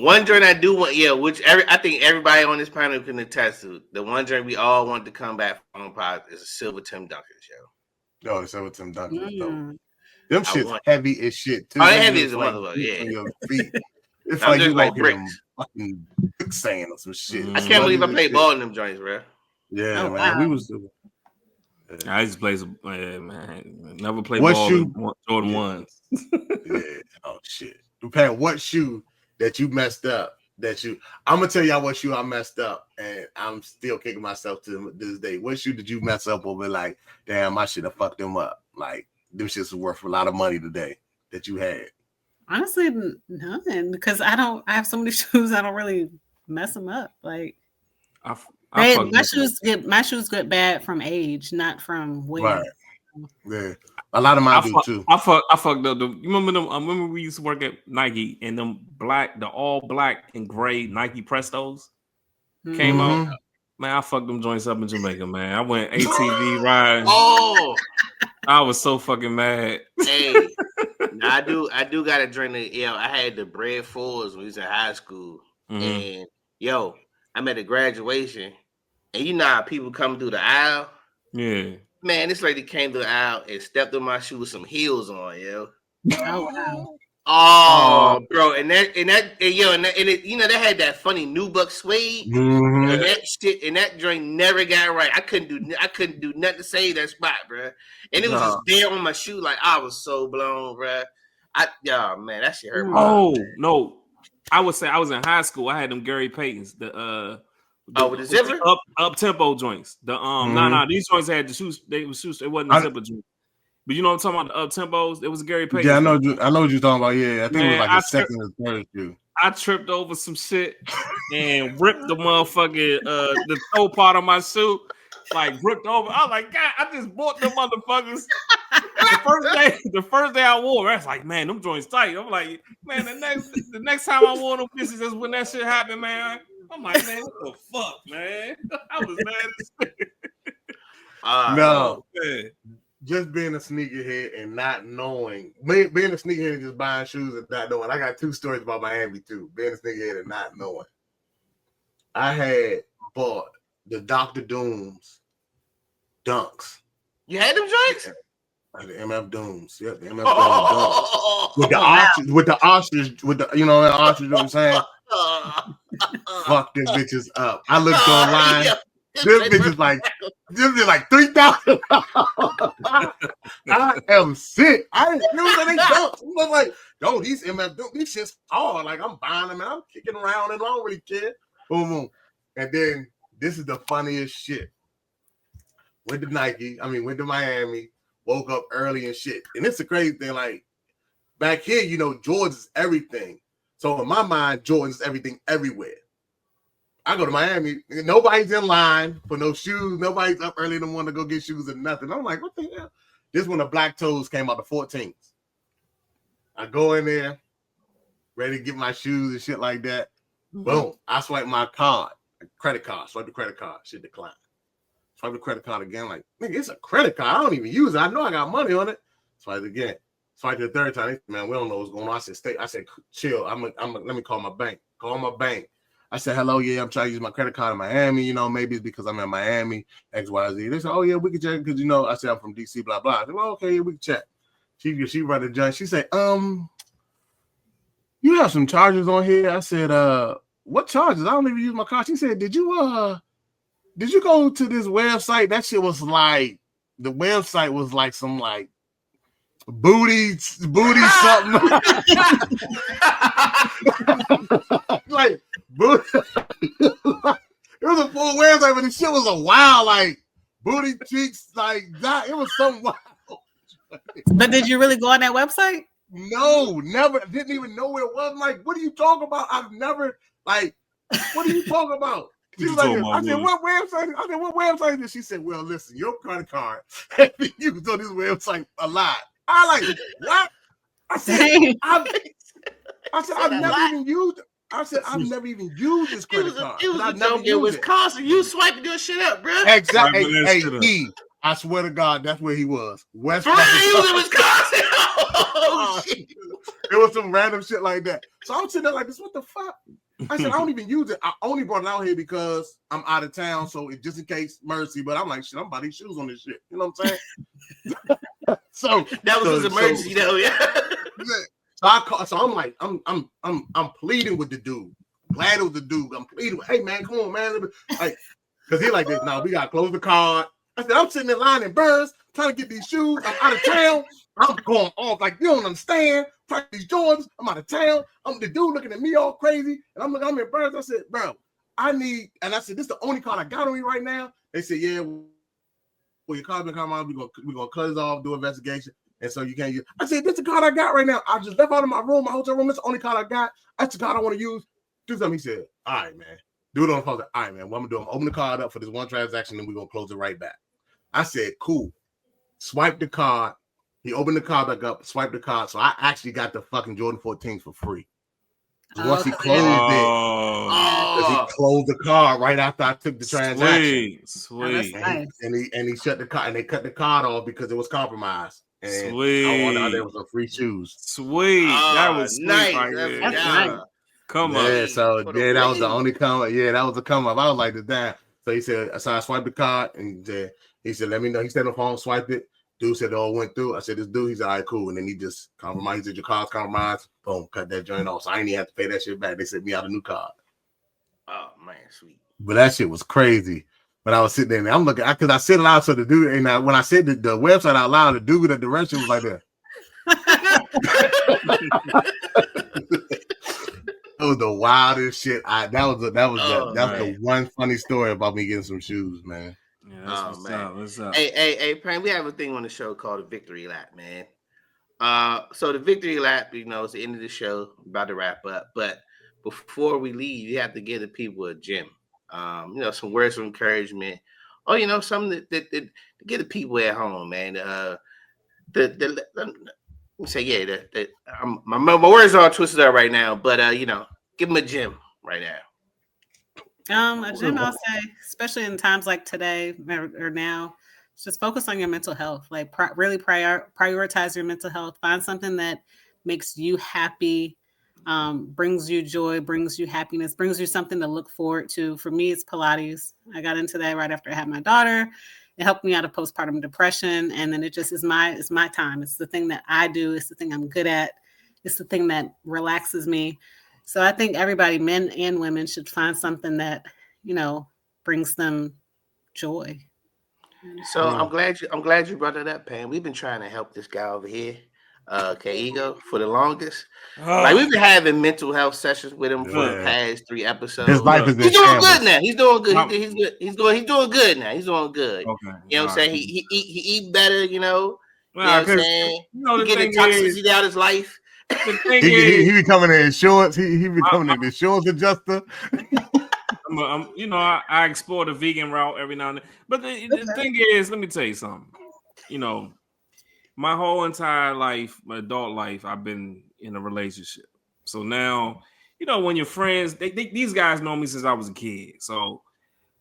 one joint I do want, yeah, which I think everybody on this panel can attest to. The one joint we all want to come back from is a silver Tim Dunkers, yo. Oh, the silver Tim Dunkers was dope. Mm. Them shit's heavy as shit too. Oh, Them heavy just as a like motherfucker, yeah. on your feet. It's I'm like just you like walking bricks. in fucking quicksand or some shit. I can't believe I played ball in them joints, bro. Yeah, Oh, man. wow. We was. I used to play some, man. Never play What ball shoe? in Jordan ones. Yeah. Oh shit. Pat, what shoe that you messed up? I'm gonna tell y'all what shoe I messed up, and I'm still kicking myself to this day. What shoe did you mess up over? Like, damn, I should have fucked them up. Like, them shits are worth a lot of money today that you had. Honestly, none, because I have so many shoes. I don't really mess them up. Like my shoes get bad from age, not from wear. Right. Yeah. A lot of mine do too. I fucked up. You remember them? I remember we used to work at Nike and them the all black and gray Nike Prestos came out. Man, I fucked them joints up in Jamaica, man. I went ATV riding. Oh, I was so fucking mad. Hey, I do got to drink the. I had the bread fours when we was in high school, and I'm at a graduation, and you know how people come through the aisle. Yeah. Man, this lady came to the aisle and stepped on my shoe with some heels on, yo. Oh wow. Oh, bro, and it, they had that funny Nubuck suede, and that joint never got right. I couldn't do nothing to save that spot, bro. And it was just there on my shoe, like I was so blown, bro. Man, that shit hurt. Oh no, I would say I was in high school. I had them Gary Paytons, with the zipper up tempo joints. These joints had the shoes. They were shoes. It wasn't the zipper joint. But you know what I'm talking about, the up tempos? It was Gary Payton. Yeah, I know what you're talking about. Yeah, I think it was like a second or third shoe. I tripped over some shit and ripped the motherfucking the toe part of my shoe. Like ripped over. I was like, God, I just bought them motherfuckers. The first day I wore, I was like, man, them joints tight. I'm like, man, the next time I wore them pieces is when that shit happened, man. I'm like, man, what the fuck, man? I was mad as shit. No. Man. Just being a sneakerhead and not knowing, being a sneakerhead and just buying shoes and not knowing. I got two stories about Miami too. Being a sneakerhead and not knowing. I had bought the Dr. Doom's Dunks. You had them joints? The MF Dooms. Yep, the MF Dooms. With the ostrich, you know what I'm saying? Fuck them bitches up. I looked online. Yeah. This bitch is like 3,000. I am sick. I didn't use any dunks. I was like, yo, these MF Dooms, these shit's hard. Like, I'm buying them and I'm kicking around and I don't really care. Boom, boom. And then this is the funniest shit. Went to Miami, woke up early and shit. And it's a crazy thing. Like, back here, Jordan's everything. So in my mind, Jordan's everything everywhere. I go to Miami, nobody's in line for no shoes. Nobody's up early in the morning to go get shoes or nothing. I'm like, what the hell? This when the Black Toes came out, the 14s. I go in there, ready to get my shoes and shit like that. Boom. I swipe my card, credit card, swipe the credit card, shit decline. Swipe the credit card again, like, nigga, it's a credit card. I don't even use it. I know I got money on it. Swipe it again. Swipe the third time. Man, we don't know what's going on. I said, chill. Let me call my bank. Call my bank. I said, hello, yeah, I'm trying to use my credit card in Miami. You know, maybe it's because I'm in Miami, X, Y, Z. They said, oh, yeah, we can check because, you know, I said, I'm from DC, blah, blah. I said, well, okay, yeah, we can check. She run the judge. She said, you have some charges on here. I said, what charges? I don't even use my card. She said, did you go to this website? That shit was like, the website was like some like booty something. Like booty. It was a full website, but the shit was a wild, like booty cheeks, like that. It was something wild. But did you really go on that website? No, never. Didn't even know what it was. I'm like, what are you talking about? I've never, like, what are you talking about? She was like, I said, what website? I said, what website? And she said, well, listen, your credit card has been used on this website a lot. I like, what? I said, I've never even used it. I said, I've never even used this credit card. It was a joke in Wisconsin. You swiping your shit up, bro. Exactly. Hey, I swear to God, that's where he was. West. He was in Wisconsin. Oh, shit. It was some random shit like that. So I'm sitting there like this. What the fuck? I said, I don't even use it. I only brought it out here because I'm out of town. So it just in case mercy. But I'm like, shit, I'm about these shoes on this shit. You know what I'm saying? So that was his emergency, though. Yeah. So I'm like, I'm pleading with the dude. Glad it was the dude. I'm pleading with, hey man, come on, man. Like, because he like this. Now we gotta close the card. I said, I'm sitting in line in Burns trying to get these shoes. I'm out of town. I'm going off like you don't understand. Trying these Jordans. I'm out of town. I'm the dude looking at me all crazy. And I'm in Burns. I said, bro, I said, this is the only card I got on me right now. They said, yeah, well, your card's been coming out. We're gonna cut it off, do an investigation. And so you can't use. I said, this is the card I got right now. I just left out of my room, my hotel room. That's the only card I got. That's the card I want to use. Do something. He said, all right, man. Do it on the phone. All right, man. What I'm gonna do, I'm gonna open the card up for this one transaction, and we're gonna close it right back. I said, cool. Swipe the card. He opened the card back up, swiped the card. So I actually got the fucking Jordan 14s for free. So once he closed he closed the card right after I took the transaction. Sweet. And he shut the card, and they cut the card off because it was compromised. And sweet. I wonder how there was some free shoes. Sweet. That was nice. Right That's nice. Come on. Yeah, so yeah, that was the only come up. Yeah, that was the come up. I was like, damn. So he said, so I swiped the card, and he said, let me know. He stayed on the phone, swiped it. Dude said it all went through. I said, this dude, he's all right, cool. And then he just compromised. He said, your card's compromised. Boom, cut that joint off. So I didn't even have to pay that shit back. They sent me out a new card. Oh, man, sweet. But that shit was crazy. But I was sitting there and I'm looking, because I said it out to the dude. And when I said the website out loud, the dude with the direction was like that. That was the wildest shit. That's the one funny story about me getting some shoes, man. Yeah, what's up? Hey, Pran, we have a thing on the show called the Victory Lap, man. So the Victory Lap, it's the end of the show, about to wrap up. But before we leave, you have to give the people a gem. Some words of encouragement. Or, something that to get the people at home, man. Let me say, my words are all twisted up right now, but give them a gem right now. A gem, I'll say, especially in times like today or now, just focus on your mental health. Like really prioritize your mental health. Find something that makes you happy, brings you joy, brings you happiness, brings you something to look forward to. For me, it's Pilates. I got into that right after I had my daughter. It helped me out of postpartum depression, and then it just is my time. It's the thing that I do. It's the thing I'm good at. It's the thing that relaxes me. So I think everybody, men and women, should find something that, brings them joy. So I'm glad you brought that up, Pam. We've been trying to help this guy over here, Keigo, for the longest. Like we've been having mental health sessions with him for the past 3 episodes. His life is He's doing good now. He's doing good. He's good. He's doing good now. He's doing good. Okay. You know what I'm saying? He eat better. You know what I'm saying? The he getting toxicity out of his life. The thing he becoming an insurance. He becoming an insurance adjuster. I explore the vegan route every now and then. But the thing is, let me tell you something. My whole entire life, my adult life, I've been in a relationship. So now, when your friends, these guys know me since I was a kid. So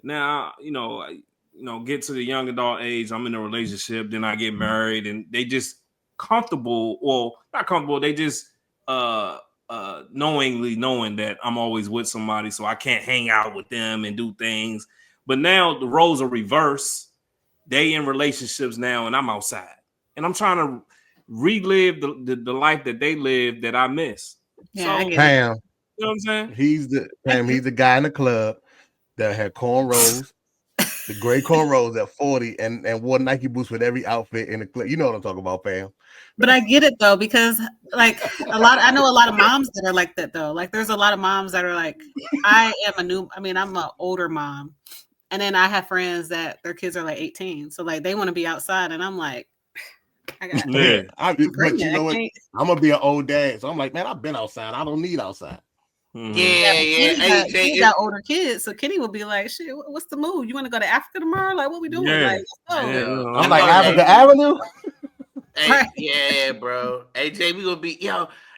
now, get to the young adult age, I'm in a relationship, then I get married, and they just comfortable. Well, not comfortable. They just knowing that I'm always with somebody, so I can't hang out with them and do things. But now the roles are reversed. They in relationships now, and I'm outside, and I'm trying to relive the life that they lived that I miss. Yeah, So I get it. Pam, you know what I'm saying? he's the guy in the club that had cornrows, the gray cornrows at 40, and wore Nike boots with every outfit in the club. You know what I'm talking about, Pam. But I get it though, because like I know a lot of moms that are like that though. Like there's a lot of moms that are like, I'm an older mom. And then I have friends that their kids are like 18. So like they want to be outside. And I'm like, Yeah. But pregnant. you know what? I'm gonna be an old dad, so I'm like, man, I've been outside. I don't need outside. Mhm. Yeah. He got older kids, so Kenny would be like, "Shit, what's the move? You want to go to Africa tomorrow? Like, what we doing? Yeah. Like, let's go." Yeah. I'm like Africa Avenue. Hey, Right. yeah, bro. Hey, Jay, we gonna be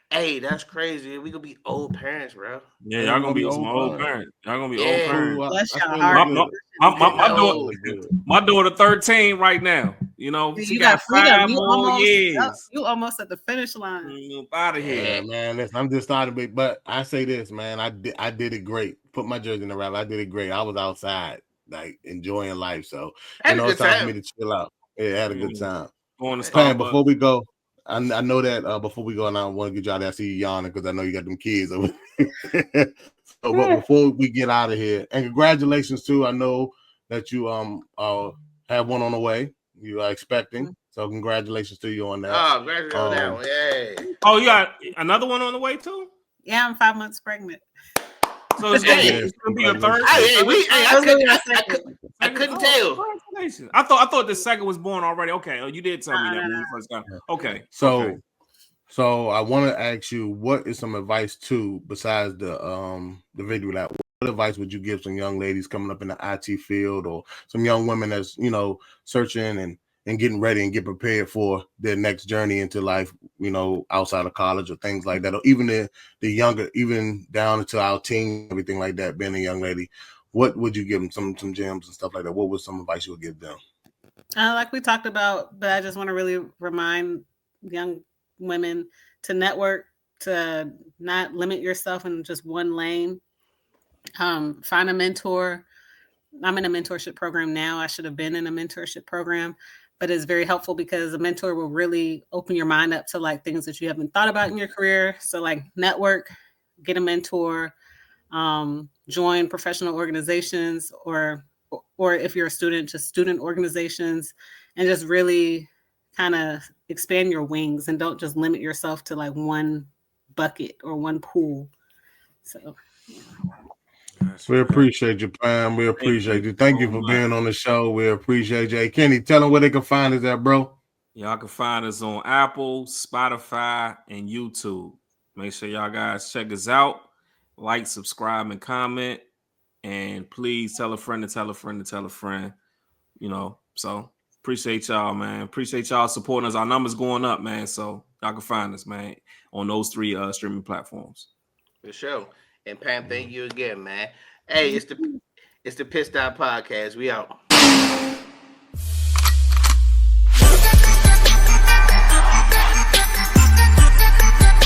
Hey, that's crazy. We gonna be old parents, bro. Yeah, Hey, y'all we gonna be some old old parents. parents. Y'all gonna be Yeah. old Cool. parents. Bless I y'all still heart. look good. My daughter 13 right now. You know, she You got freedom. 5 more years. You almost at the finish line. Out of here. Yeah, man. Listen, I'm just starting, but I say this, man. I did it great. Put my jersey in the wrap. I did it great. I was outside, like enjoying life. So Had a it's good time for time. me to chill out. Yeah, had a good time. Going to Pam, Starbucks. before we go, I know that before we go, and I want to get you out there. I see you yawning because I know you got them kids over there. So, but before we get out of here, and congratulations too. I know that you have one on the way. You are expecting. So congratulations to you on that. Oh, congratulations on that one. Yay. Oh, you got another one on the way too? Yeah, I'm 5 months pregnant. So it's gonna, Hey. it's gonna be a third. I couldn't tell. Congratulations. I thought the second was born already. Okay. Oh, you did tell me that when we first got. Okay. So I want to ask you, what is some advice too, besides the video that? What advice would you give some young ladies coming up in the IT field, or some young women that's searching and getting ready and get prepared for their next journey into life, outside of college or things like that, or even the younger, even down into our teens, everything like that, being a young lady? What would you give them, some gems and stuff like that? What was some advice you would give them? Like we talked about, but I just want to really remind young women to network, to not limit yourself in just one lane. Find a mentor. I'm in a mentorship program now. I should have been in a mentorship program, but it's very helpful because a mentor will really open your mind up to like things that you haven't thought about in your career. So like network, get a mentor, join professional organizations, or if you're a student, just student organizations, and just really kind of expand your wings and don't just limit yourself to like one bucket or one pool. So we appreciate you, Pam. We appreciate you. Thank you for being on the show. We appreciate you. Hey, Kenny, tell them where they can find us at, bro. Y'all can find us on Apple, Spotify, and YouTube. Make sure y'all guys check us out. Like, subscribe, and comment. And please tell a friend to tell a friend to tell a friend. So appreciate y'all, man. Appreciate y'all supporting us. Our numbers going up, man. So y'all can find us, man, on those 3 streaming platforms. For sure. And Pam, thank you again, man. Hey, it's the Pitt Stop Podcast. We out.